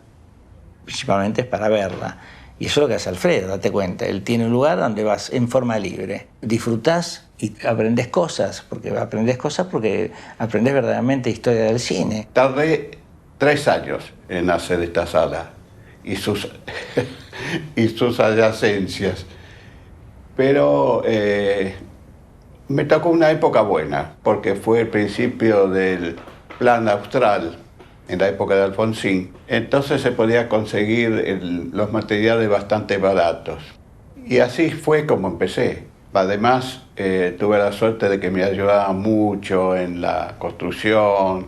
principalmente es para verla. Y eso es lo que hace Alfredo, date cuenta. Él tiene un lugar donde vas en forma libre. Disfrutás y aprendes cosas porque aprendes verdaderamente historia del cine. Tardé 3 años en hacer esta sala y sus, y sus adyacencias. Pero me tocó una época buena, porque fue el principio del Plan Austral, en la época de Alfonsín. Entonces se podía conseguir los materiales bastante baratos. Y así fue como empecé. Además, tuve la suerte de que me ayudaban mucho en la construcción.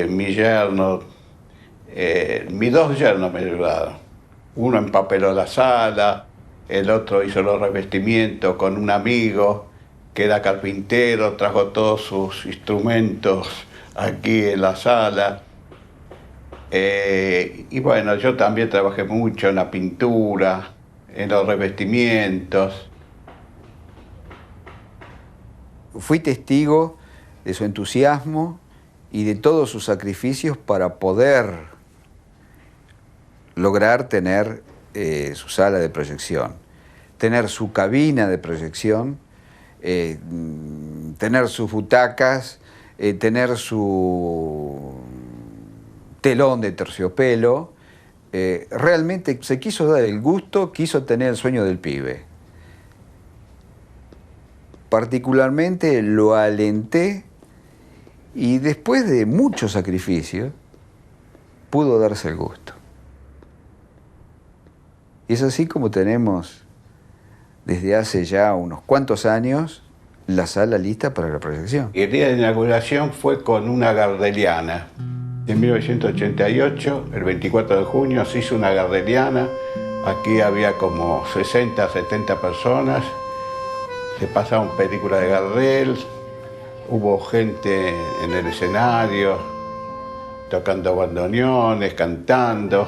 Mi yerno, mis 2 yernos me ayudaron. Uno empapeló la sala, el otro hizo los revestimientos con un amigo que era carpintero, trajo todos sus instrumentos aquí en la sala. Y bueno, yo también trabajé mucho en la pintura, en los revestimientos. Fui testigo de su entusiasmo y de todos sus sacrificios para poder lograr tener su sala de proyección, tener su cabina de proyección, tener sus butacas, tener su telón de terciopelo. Realmente se quiso dar el gusto, quiso tener el sueño del pibe. Particularmente lo alenté y después de mucho sacrificio pudo darse el gusto. Y es así como tenemos desde hace ya unos cuantos años la sala lista para la proyección. Y el día de inauguración fue con una gardeliana. En 1988, el 24 de junio, se hizo una gardeliana. Aquí había como 60, 70 personas. Se pasaban películas de Gardel. Hubo gente en el escenario, tocando bandoneones, cantando.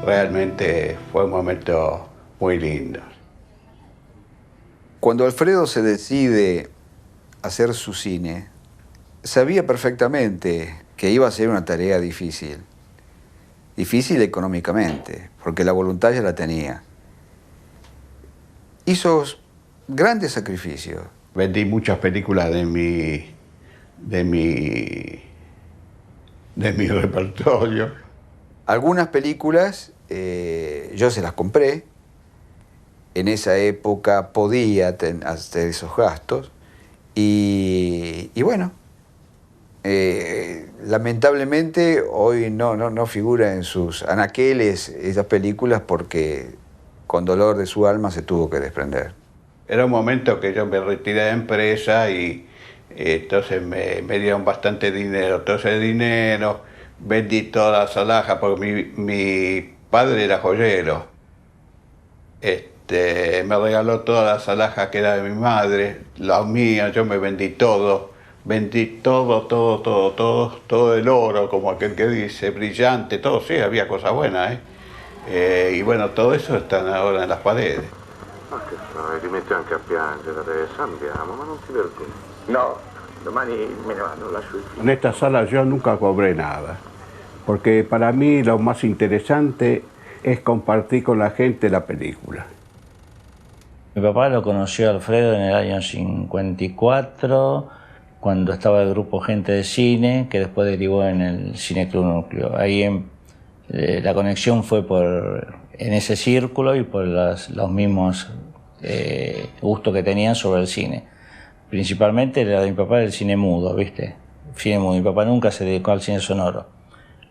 Realmente fue un momento muy lindo. Cuando Alfredo se decide hacer su cine, sabía perfectamente que iba a ser una tarea difícil. Difícil económicamente, porque la voluntad ya la tenía. Hizo grandes sacrificios. Vendí muchas películas de mi repertorio. Algunas películas yo se las compré. En esa época podía hacer esos gastos. Y bueno, lamentablemente hoy no figura en sus anaqueles esas películas porque con dolor de su alma se tuvo que desprender. Era un momento que yo me retiré de empresa y entonces me dieron bastante dinero. Todo ese dinero vendí todas las alhajas porque mi padre era joyero. Me regaló todas las alhajas que era de mi madre, las mías, yo me vendí todo todo el oro, como aquel que dice, brillante, todo, sí, había cosas buenas, y bueno, todo eso está ahora en las paredes. Ma che fai? Ti metti anche a piangere adesso, andiamo, ma non ti vergogni. No, domani me ne vado, lascio il film. En esta sala yo nunca cobré nada, porque para mí lo más interesante es compartir con la gente la película. Mi papá lo conoció a Alfredo en el año 54, cuando estaba el grupo Gente de Cine, que después derivó en el Cineclub Núcleo. Ahí la conexión fue en ese círculo y por los mismos gustos que tenían sobre el cine. Principalmente la de mi papá era el cine mudo, ¿viste? Cine mudo. Mi papá nunca se dedicó al cine sonoro.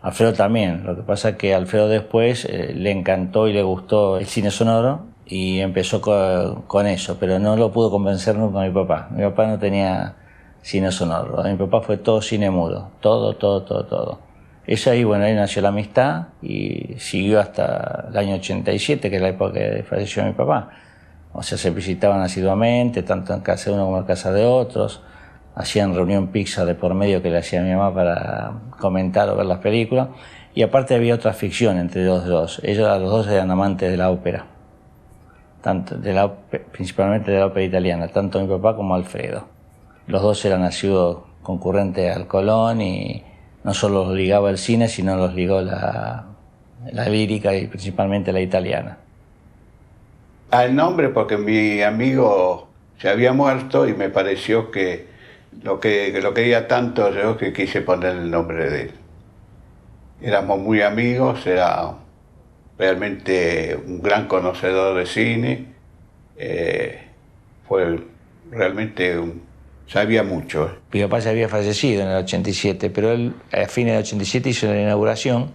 Alfredo también. Lo que pasa es que Alfredo después le encantó y le gustó el cine sonoro y empezó con eso, pero no lo pudo convencer nunca a mi papá. Mi papá no tenía cine sonoro. Lo de mi papá fue todo cine mudo. Todo. Eso ahí, bueno, ahí nació la amistad y siguió hasta el año 87, que es la época que falleció mi papá. O sea, se visitaban asiduamente, tanto en casa de uno como en casa de otros. Hacían reunión pizza de por medio que le hacía mi mamá para comentar o ver las películas. Y aparte había otra ficción entre los dos. Ellos los dos eran amantes de la ópera. Principalmente de la ópera italiana, tanto mi papá como Alfredo. Los dos eran nacidos concurrentes al Colón y no solo los ligaba el cine, sino los ligó la lírica y principalmente la italiana. Al nombre, porque mi amigo se había muerto y me pareció que lo quería tanto yo que quise poner el nombre de él. Éramos muy amigos, era realmente un gran conocedor de cine, fue realmente sabía mucho. Mi papá ya había fallecido en el 87, pero él a fines del 87 hizo la inauguración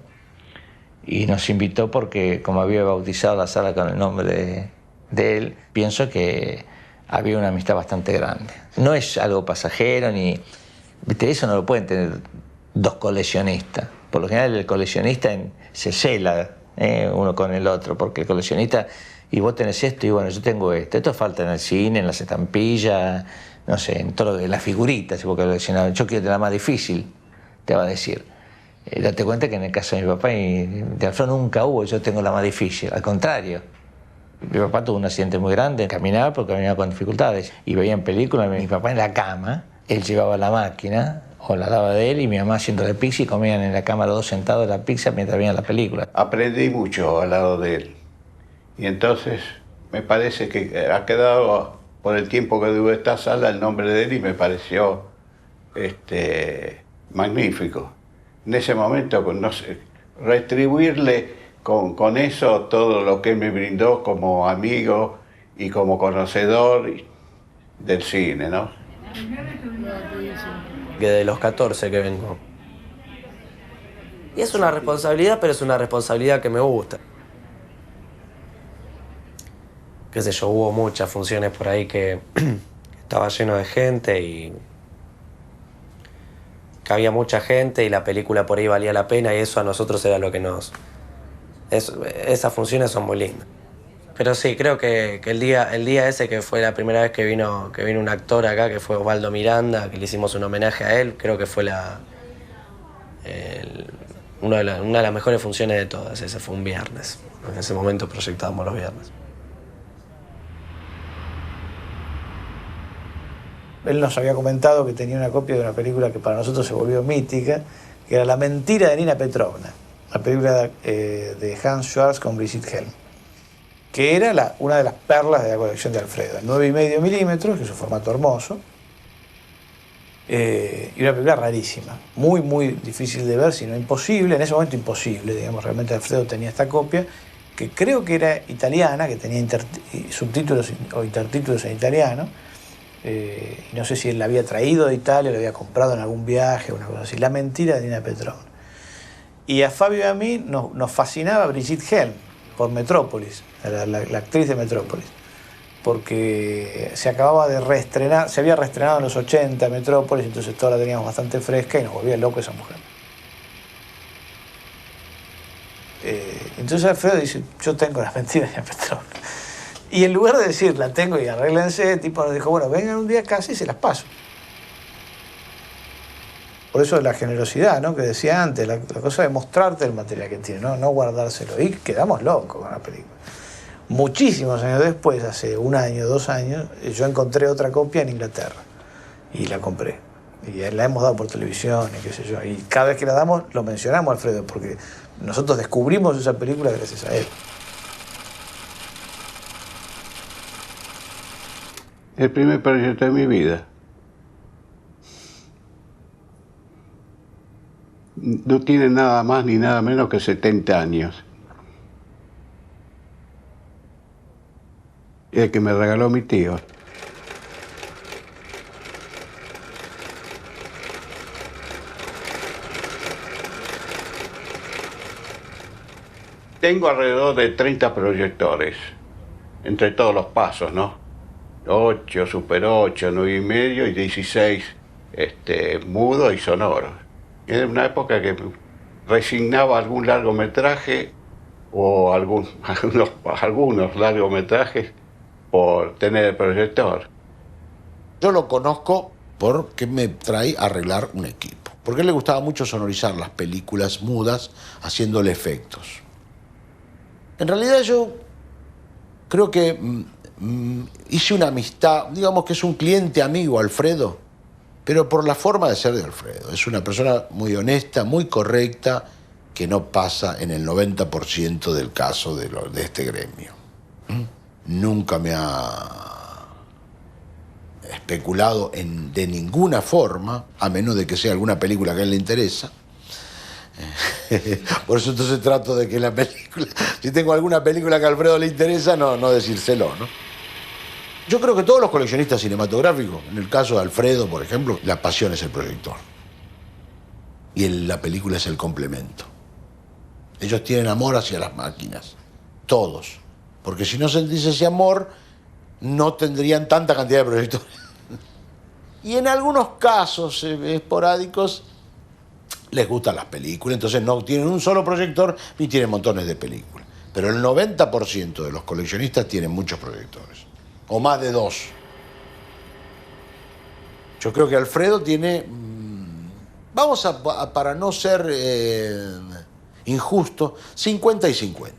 y nos invitó porque como había bautizado la sala con el nombre de él, pienso que había una amistad bastante grande. No es algo pasajero ni... ¿Viste? Eso no lo pueden tener dos coleccionistas. Por lo general el coleccionista se cela uno con el otro, porque el coleccionista, y vos tenés esto y bueno, yo tengo esto. Esto falta en el cine, en las estampillas, no sé, en todo en las figuritas, porque yo quiero tener la más difícil, te va a decir. Date cuenta que en el caso de mi papá y de Alfredo nunca hubo, yo tengo la más difícil, al contrario. Mi papá tuvo un accidente muy grande, caminaba porque caminaba con dificultades y veían películas, mi papá en la cama, él llevaba la máquina o la daba de él y mi mamá haciendo la pizza y comían en la cama los dos sentados la pizza mientras veían la película. Aprendí mucho al lado de él y entonces me parece que ha quedado por el tiempo que duró esta sala el nombre de él y me pareció magnífico. En ese momento, no sé, retribuirle con eso todo lo que él me brindó como amigo y como conocedor del cine, ¿no? Que de los 14 que vengo. Y es una responsabilidad, pero es una responsabilidad que me gusta. Qué sé yo, hubo muchas funciones por ahí que estaba lleno de gente y que había mucha gente y la película por ahí valía la pena y eso a nosotros era lo que nos... Esas funciones son muy lindas. Pero sí, creo que el día ese que fue la primera vez que vino un actor acá, que fue Osvaldo Miranda, que le hicimos un homenaje a él, creo que fue una de las mejores funciones de todas. Ese fue un viernes. En ese momento proyectábamos los viernes. Él nos había comentado que tenía una copia de una película que para nosotros se volvió mítica, que era La mentira de Nina Petrovna, la película de Hans Schwarz con Brigitte Helm, que era una de las perlas de la colección de Alfredo, en 9,5 milímetros, que es un formato hermoso, y una película rarísima, muy, muy difícil de ver, si no imposible, en ese momento imposible, digamos, realmente Alfredo tenía esta copia, que creo que era italiana, que tenía subtítulos o intertítulos en italiano, y no sé si él la había traído de Italia, la había comprado en algún viaje, una cosa así, La mentira de Nina Petrovna. Y a Fabio y a mí nos fascinaba Brigitte Helm por Metrópolis, la actriz de Metrópolis, porque se acababa de reestrenar, se había reestrenado en los 80 Metrópolis, entonces toda la teníamos bastante fresca y nos volvía loco esa mujer. Entonces Alfredo dice, yo tengo La mentira de Nina Petrovna. Y en lugar de decir, la tengo y arréglense, el tipo nos dijo, bueno, vengan un día a casa y se las paso. Por eso la generosidad, ¿no? Que decía antes, la cosa de mostrarte el material que tiene, no guardárselo. Y quedamos locos con la película. Muchísimos años después, hace 1 año, 2 años, yo encontré otra copia en Inglaterra. Y la compré. Y la hemos dado por televisión y qué sé yo. Y cada vez que la damos, lo mencionamos, Alfredo, porque nosotros descubrimos esa película gracias a él. El primer proyecto de mi vida. No tiene nada más ni nada menos que 70 años. El que me regaló mi tío. Tengo alrededor de 30 proyectores, entre todos los pasos, ¿no? 8, Super 8, 9,5 y 16 mudo y sonoro. Era una época que resignaba algún largometraje o algunos largometrajes por tener el proyector. Yo lo conozco porque me trae a arreglar un equipo. Porque a él le gustaba mucho sonorizar las películas mudas haciéndole efectos. En realidad yo creo que hice una amistad, digamos que es un cliente amigo Alfredo, pero por la forma de ser de Alfredo. Es una persona muy honesta, muy correcta, que no pasa en el 90% del caso de este gremio. Nunca me ha especulado de ninguna forma, a menos de que sea alguna película que a él le interesa. Por eso entonces trato de que la película, si tengo alguna película que a Alfredo le interesa, no decírselo, ¿no? Yo creo que todos los coleccionistas cinematográficos, en el caso de Alfredo, por ejemplo, la pasión es el proyector. Y la película es el complemento. Ellos tienen amor hacia las máquinas, todos. Porque si no sentís ese amor, no tendrían tanta cantidad de proyectores. Y en algunos casos esporádicos, les gustan las películas, entonces no tienen un solo proyector ni tienen montones de películas. Pero el 90% de los coleccionistas tienen muchos proyectores, o más de 2. Yo creo que Alfredo tiene, vamos para no ser injusto, 50 y 50.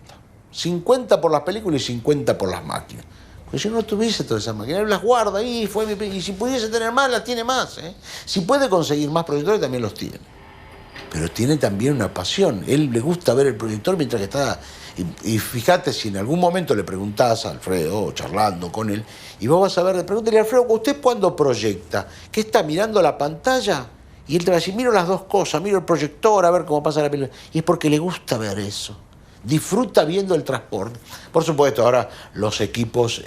50 por las películas y 50 por las máquinas. Pues si no tuviese todas esas máquinas, él las guarda ahí, y si pudiese tener más, las tiene más. Si puede conseguir más proyectores, también los tiene. Pero tiene también una pasión. Él le gusta ver el proyector mientras que está... Y fíjate, si en algún momento le preguntás a Alfredo, charlando con él, y vos vas a ver, pregúntale a Alfredo, ¿usted cuándo proyecta? ¿Qué está mirando la pantalla? Y él te va a decir, miro las dos cosas, miro el proyector, a ver cómo pasa la película. Y es porque le gusta ver eso. Disfruta viendo el transporte. Por supuesto, ahora los equipos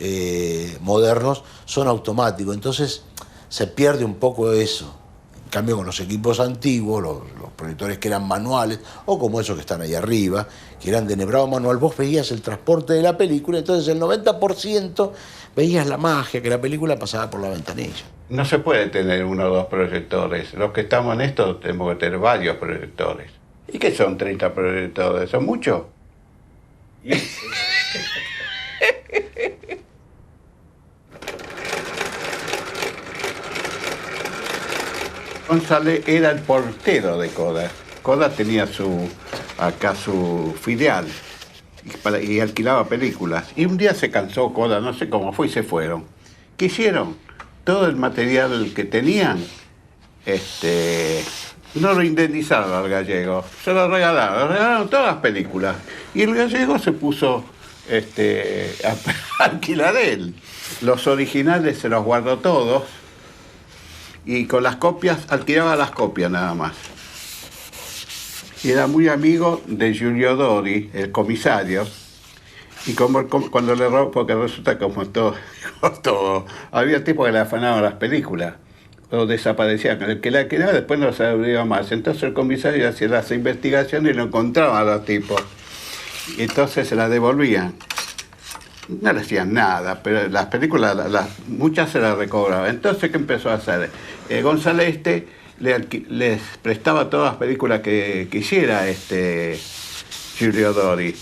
modernos son automáticos, entonces se pierde un poco eso. En cambio, con los equipos antiguos, los proyectores que eran manuales, o como esos que están ahí arriba, que eran de enhebrado manual, vos veías el transporte de la película, entonces el 90% veías la magia, que la película pasaba por la ventanilla. No se puede tener 1 o 2 proyectores. Los que estamos en esto tenemos que tener varios proyectores. ¿Y qué son 30 proyectores? ¿Son muchos? González era el portero de Kodak. Kodak tenía su filial y alquilaba películas. Y un día se cansó Kodak, no sé cómo fue, y se fueron. ¿Qué hicieron? Todo el material que tenían, no lo indemnizaron al gallego, se lo regalaron todas las películas. Y el gallego se puso a alquilar él. Los originales se los guardó todos. Y con las copias, alquilaba las copias nada más. Y era muy amigo de Giulio Dori, el comisario. Y cuando le robó, porque resulta como todo, había tipos que le afanaban las películas, o desaparecían. El que la alquilaba después no se abría más. Entonces el comisario hacía las investigaciones y no encontraba a los tipos. Y entonces se las devolvían. No le hacían nada, pero las películas, muchas se las recobraban. Entonces, ¿qué empezó a hacer? González les prestaba todas las películas que quisiera Giulio Dori.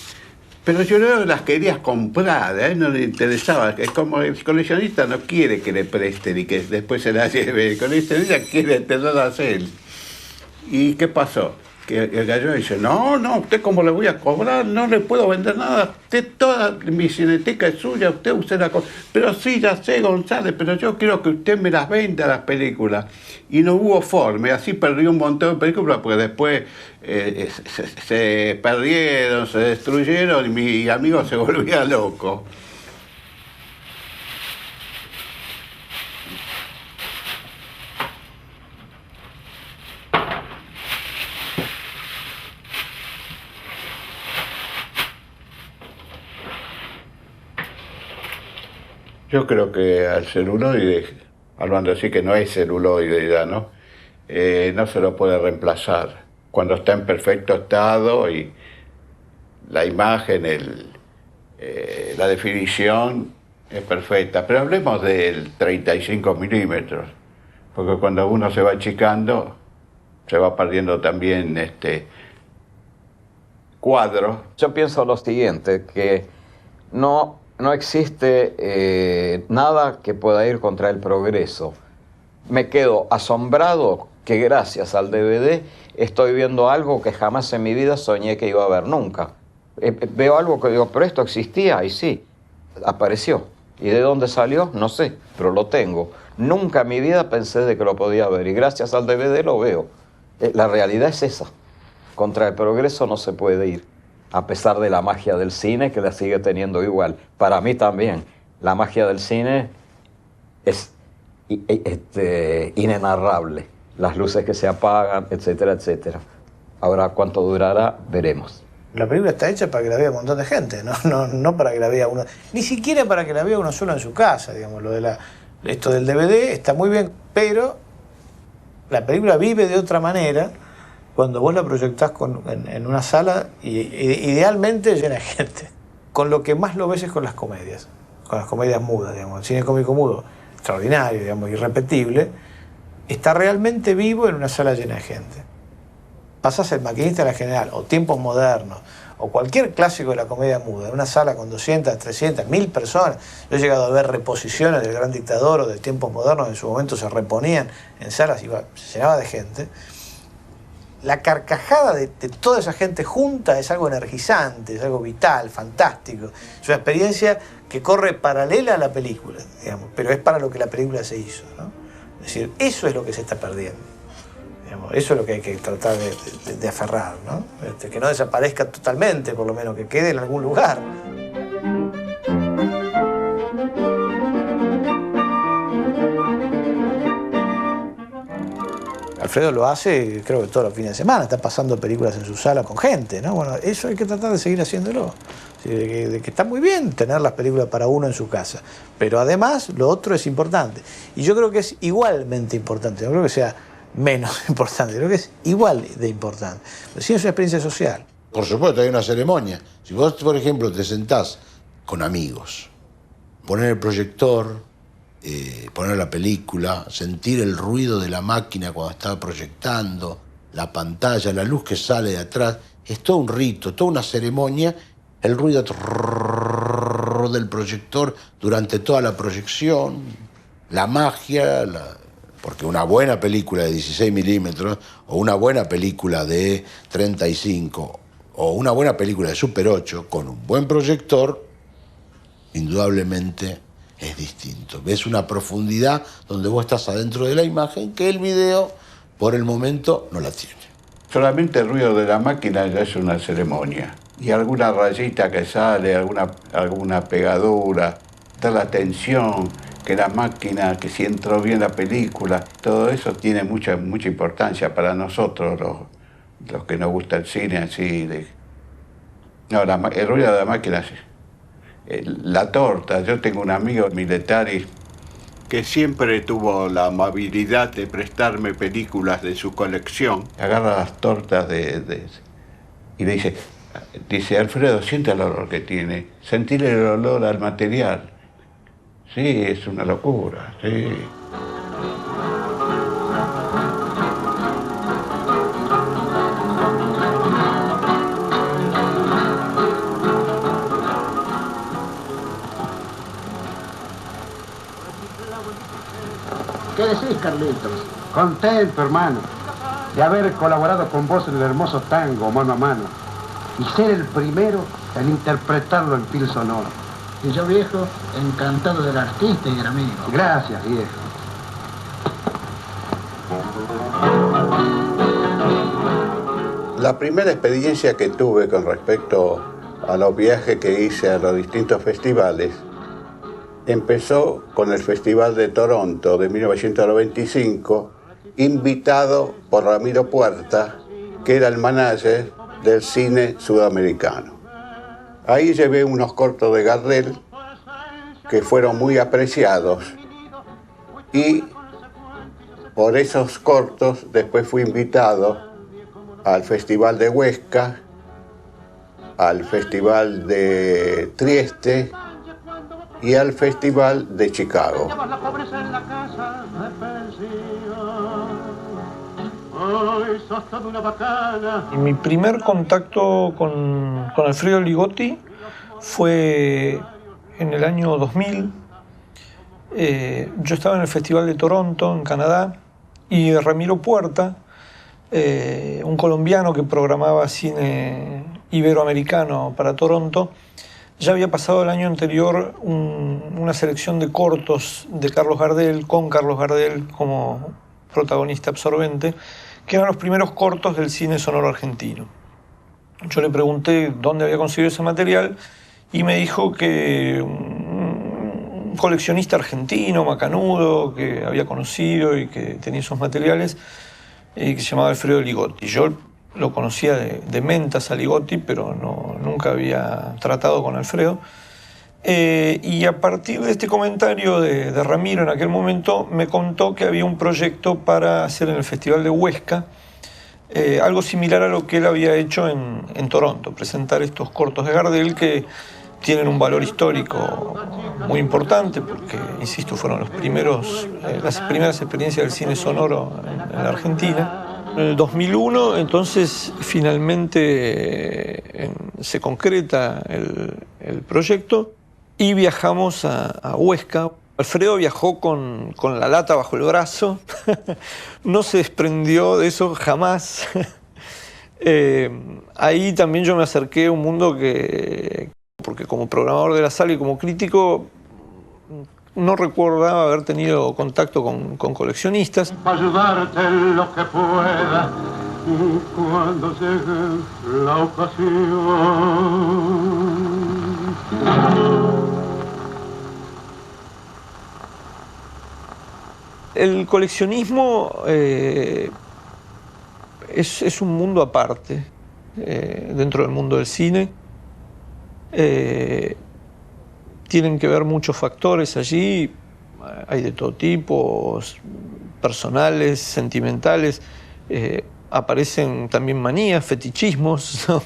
Pero Giulio Dori las quería comprar, a él no le interesaba. Es como el coleccionista no quiere que le presten y que después se las lleve. El coleccionista quiere tenerlas él. ¿Y qué pasó? Que el gallego dice, no, ¿usted cómo le voy a cobrar? No le puedo vender nada. Usted, toda mi cineteca es suya, usted usa la cosa. Pero sí, ya sé, González, pero yo quiero que usted me las venda las películas. Y no hubo forma, y así perdió un montón de películas, porque después se perdieron, se destruyeron, y mi amigo se volvía loco. Yo creo que al celuloide, hablando así que no es celuloide ya, ¿no? No se lo puede reemplazar. Cuando está en perfecto estado y la imagen, la definición es perfecta. Pero hablemos del 35 milímetros, porque cuando uno se va achicando, se va perdiendo también cuadro. Yo pienso lo siguiente, que no existe nada que pueda ir contra el progreso. Me quedo asombrado que gracias al DVD estoy viendo algo que jamás en mi vida soñé que iba a ver nunca. Veo algo que digo, pero esto existía, y sí, apareció. ¿Y de dónde salió? No sé, pero lo tengo. Nunca en mi vida pensé de que lo podía ver, y gracias al DVD lo veo. La realidad es esa. Contra el progreso no se puede ir, a pesar de la magia del cine, que la sigue teniendo igual. Para mí también, la magia del cine es inenarrable. Las luces que se apagan, etcétera, etcétera. Ahora, ¿cuánto durará? Veremos. La película está hecha para que la vea un montón de gente, no para que la vea uno, ni siquiera para que la vea uno solo en su casa, digamos. Esto del DVD está muy bien, pero la película vive de otra manera cuando vos la proyectás en una sala idealmente llena de gente. Con lo que más lo ves es con las comedias mudas, digamos. El cine cómico mudo, extraordinario, digamos, irrepetible, está realmente vivo en una sala llena de gente. Pasás El Maquinista de la General, o Tiempos Modernos, o cualquier clásico de la comedia muda, en una sala con 200, 300, 1000 personas. Yo he llegado a ver reposiciones del Gran Dictador o de Tiempos Modernos, en su momento se reponían en salas y se llenaba de gente. La carcajada de toda esa gente junta es algo energizante, es algo vital, fantástico. Es una experiencia que corre paralela a la película, digamos, pero es para lo que la película se hizo, ¿no? Es decir, eso es lo que se está perdiendo. Eso es lo que hay que tratar de aferrar, ¿no? Que no desaparezca totalmente, por lo menos, que quede en algún lugar. Alfredo lo hace, creo que todos los fines de semana, está pasando películas en su sala con gente, ¿no? Bueno, eso hay que tratar de seguir haciéndolo. De que está muy bien tener las películas para uno en su casa, pero además lo otro es importante. Y yo creo que es igualmente importante, no creo que sea menos importante, creo que es igual de importante. Pero sí es una experiencia social. Por supuesto, hay una ceremonia. Si vos, por ejemplo, te sentás con amigos, poner el proyector, poner la película, sentir el ruido de la máquina cuando está proyectando, la pantalla, la luz que sale de atrás, es todo un rito, toda una ceremonia, el ruido del proyector durante toda la proyección, la magia, porque una buena película de 16 milímetros, o una buena película de 35, o una buena película de Super 8, con un buen proyector, indudablemente es distinto. Ves una profundidad donde vos estás adentro de la imagen que el video, por el momento, no la tiene. Solamente el ruido de la máquina ya es una ceremonia. Y alguna rayita que sale, alguna pegadura, da la tensión, que la máquina, que si entró bien la película, todo eso tiene mucha importancia para nosotros, los que nos gusta el cine así. El ruido de la máquina, la torta. Yo tengo un amigo militar que siempre tuvo la amabilidad de prestarme películas de su colección. Agarra las tortas y le dice, Alfredo, siente el olor que tiene, sentir el olor al material. Sí, es una locura, sí. ¿Qué decís, Carlitos? Contento, hermano, de haber colaborado con vos en el hermoso tango Mano a Mano y ser el primero en interpretarlo en fil sonoro. Y yo, viejo, encantado del artista y del amigo. Gracias, viejo. La primera experiencia que tuve con respecto a los viajes que hice a los distintos festivales empezó con el Festival de Toronto de 1995, invitado por Ramiro Puerta, que era el manager del cine sudamericano. Ahí llevé unos cortos de Gardel que fueron muy apreciados. Y por esos cortos después fui invitado al Festival de Huesca, al Festival de Trieste y al Festival de Chicago. Y mi primer contacto con Alfredo Ligotti fue en el año 2000. Yo estaba en el Festival de Toronto, en Canadá, y Ramiro Puerta, un colombiano que programaba cine iberoamericano para Toronto, ya había pasado el año anterior una selección de cortos de Carlos Gardel, con Carlos Gardel como protagonista absorbente, que eran los primeros cortos del cine sonoro argentino. Yo le pregunté dónde había conseguido ese material y me dijo que un coleccionista argentino, macanudo, que había conocido y que tenía esos materiales, que se llamaba Alfredo Ligotti. Yo lo conocía de mentas a Ligotti, pero nunca había tratado con Alfredo. Y a partir de este comentario de Ramiro en aquel momento, me contó que había un proyecto para hacer en el Festival de Huesca algo similar a lo que él había hecho en Toronto, presentar estos cortos de Gardel que tienen un valor histórico muy importante porque, insisto, fueron las primeras experiencias del cine sonoro en la Argentina. En el 2001, entonces, finalmente se concreta el proyecto y viajamos a Huesca. Alfredo viajó con la lata bajo el brazo, no se desprendió de eso jamás. Ahí también yo me acerqué a un mundo porque como programador de la sala y como crítico, no recordaba haber tenido contacto con coleccionistas. Para ayudarte en lo que pueda cuando llegue la ocasión. El coleccionismo es un mundo aparte dentro del mundo del cine. Tienen que ver muchos factores allí, hay de todo tipo, personales, sentimentales, aparecen también manías, fetichismos, ¿no?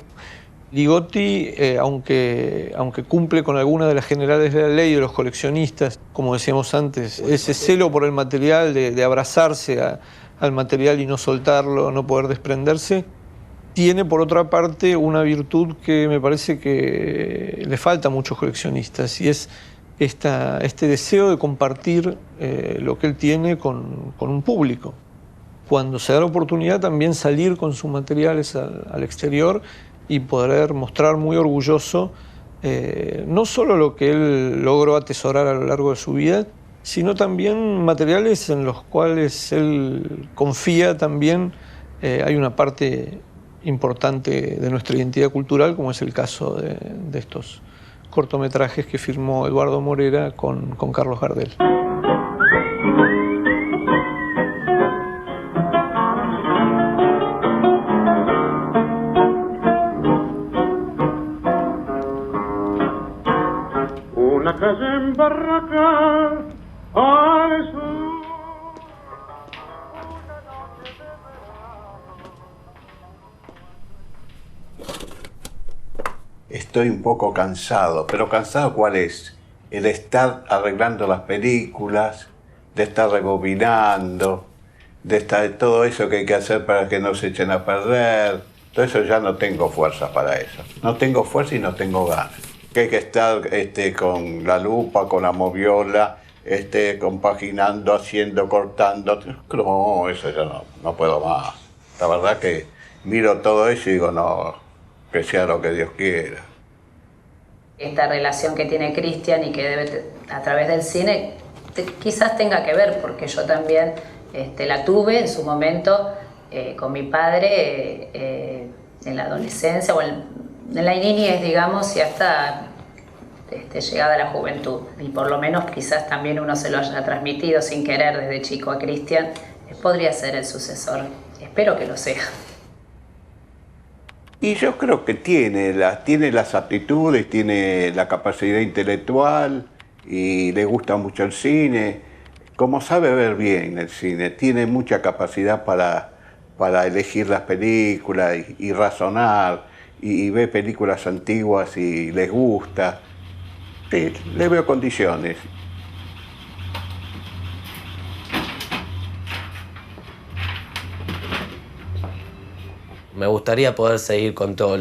Ligotti, aunque cumple con algunas de las generales de la ley de los coleccionistas, como decíamos antes, ese celo por el material, de abrazarse al material y no soltarlo, no poder desprenderse, tiene por otra parte una virtud que me parece que le falta a muchos coleccionistas y es este deseo de compartir lo que él tiene con un público. Cuando se da la oportunidad también salir con sus materiales al exterior y poder mostrar muy orgulloso no solo lo que él logró atesorar a lo largo de su vida, sino también materiales en los cuales él confía también. Hay una parte importante de nuestra identidad cultural, como es el caso de estos cortometrajes que firmó Eduardo Morera con Carlos Gardel. Una calle en Barracas, al sur. Estoy un poco cansado, pero ¿cansado cuál es? El estar arreglando las películas, de estar rebobinando, de estar todo eso que hay que hacer para que no se echen a perder. Todo eso ya no tengo fuerza para eso. No tengo fuerza y no tengo ganas. Que hay que estar con la lupa, con la moviola, compaginando, haciendo, cortando. No, eso ya no puedo más. La verdad que miro todo eso y digo, no, que sea lo que Dios quiera. Esta relación que tiene Cristian y que debe a través del cine quizás tenga que ver, porque yo también la tuve en su momento con mi padre en la adolescencia o en la niñez, digamos, y hasta llegada a la juventud. Y por lo menos quizás también uno se lo haya transmitido sin querer desde chico a Cristian. Podría ser el sucesor. Espero que lo sea. Y yo creo que tiene las aptitudes, tiene la capacidad intelectual, y le gusta mucho el cine. Como sabe ver bien el cine, tiene mucha capacidad para elegir las películas y razonar, y ve películas antiguas y les gusta. Sí, le veo condiciones. Me gustaría poder seguir con todo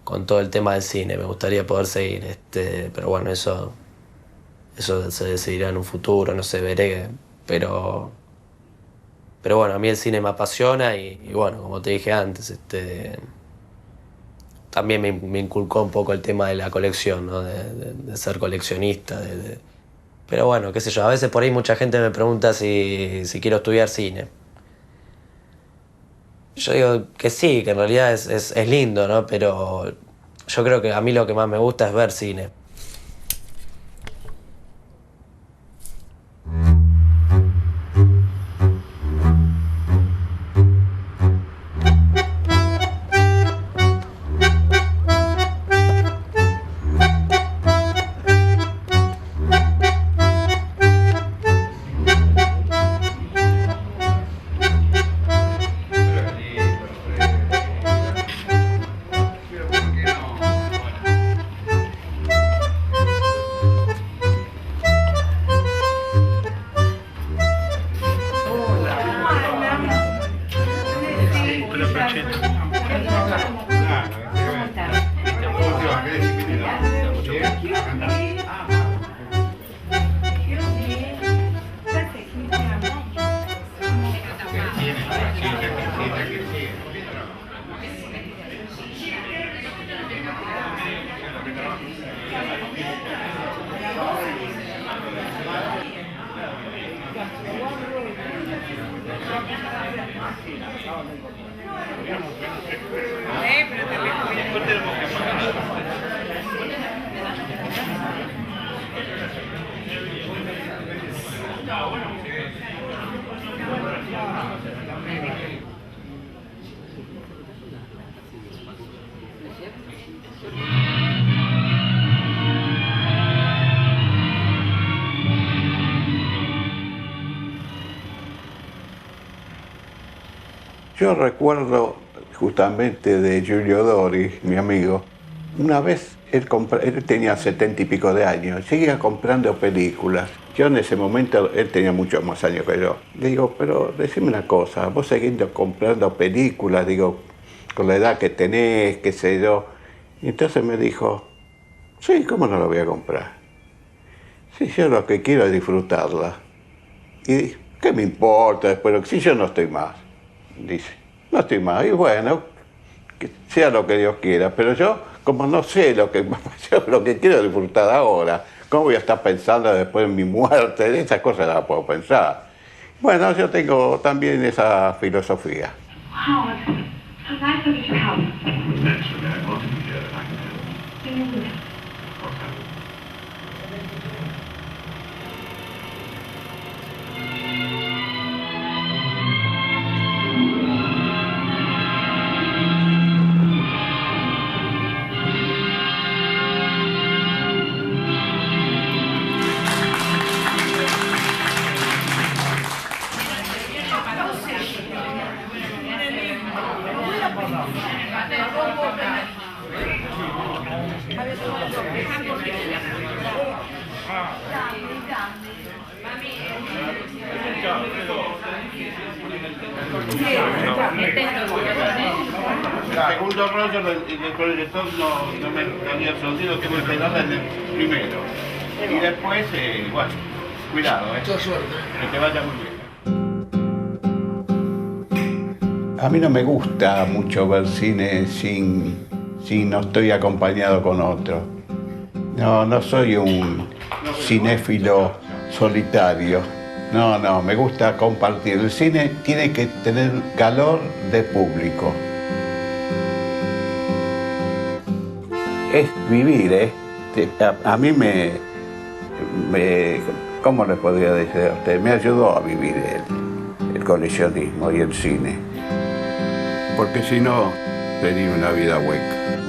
con todo el tema del cine, me gustaría poder seguir, pero bueno, eso se decidirá en un futuro, no sé, veré, pero bueno, a mí el cine me apasiona y bueno, como te dije antes, también me inculcó un poco el tema de la colección, ¿no? de ser coleccionista, pero bueno, qué sé yo, a veces por ahí mucha gente me pregunta si quiero estudiar cine. Yo digo que sí, que en realidad es lindo, ¿no? Pero yo creo que a mí lo que más me gusta es ver cine. Yo recuerdo justamente de Giulio Dori, mi amigo, una vez él tenía 70 y pico de años, seguía comprando películas. Yo en ese momento, él tenía muchos más años que yo. Le digo, pero decime una cosa, vos seguís comprando películas, digo, con la edad que tenés, qué sé yo. Y entonces me dijo, sí, ¿cómo no lo voy a comprar? Sí, yo lo que quiero es disfrutarla. Y ¿qué me importa después? Si yo no estoy más. Dice, no estoy más, y bueno, que sea lo que Dios quiera, pero yo, como no sé lo que yo lo que quiero disfrutar ahora, ¿cómo voy a estar pensando después en mi muerte? Esas cosas no las puedo pensar. Bueno, yo tengo también esa filosofía. El segundo rollo del proyector no me había sonido, tengo que pegarla en el primero. Y después, bueno, cuidado, que te vaya muy bien. A mí no me gusta mucho ver cine si no estoy acompañado con otro. No soy un cinéfilo solitario. No, me gusta compartir. El cine tiene que tener calor de público. Es vivir, ¿eh? A mí ¿cómo le podría decir a usted? Me ayudó a vivir el coleccionismo y el cine. Porque si no, tenía una vida hueca.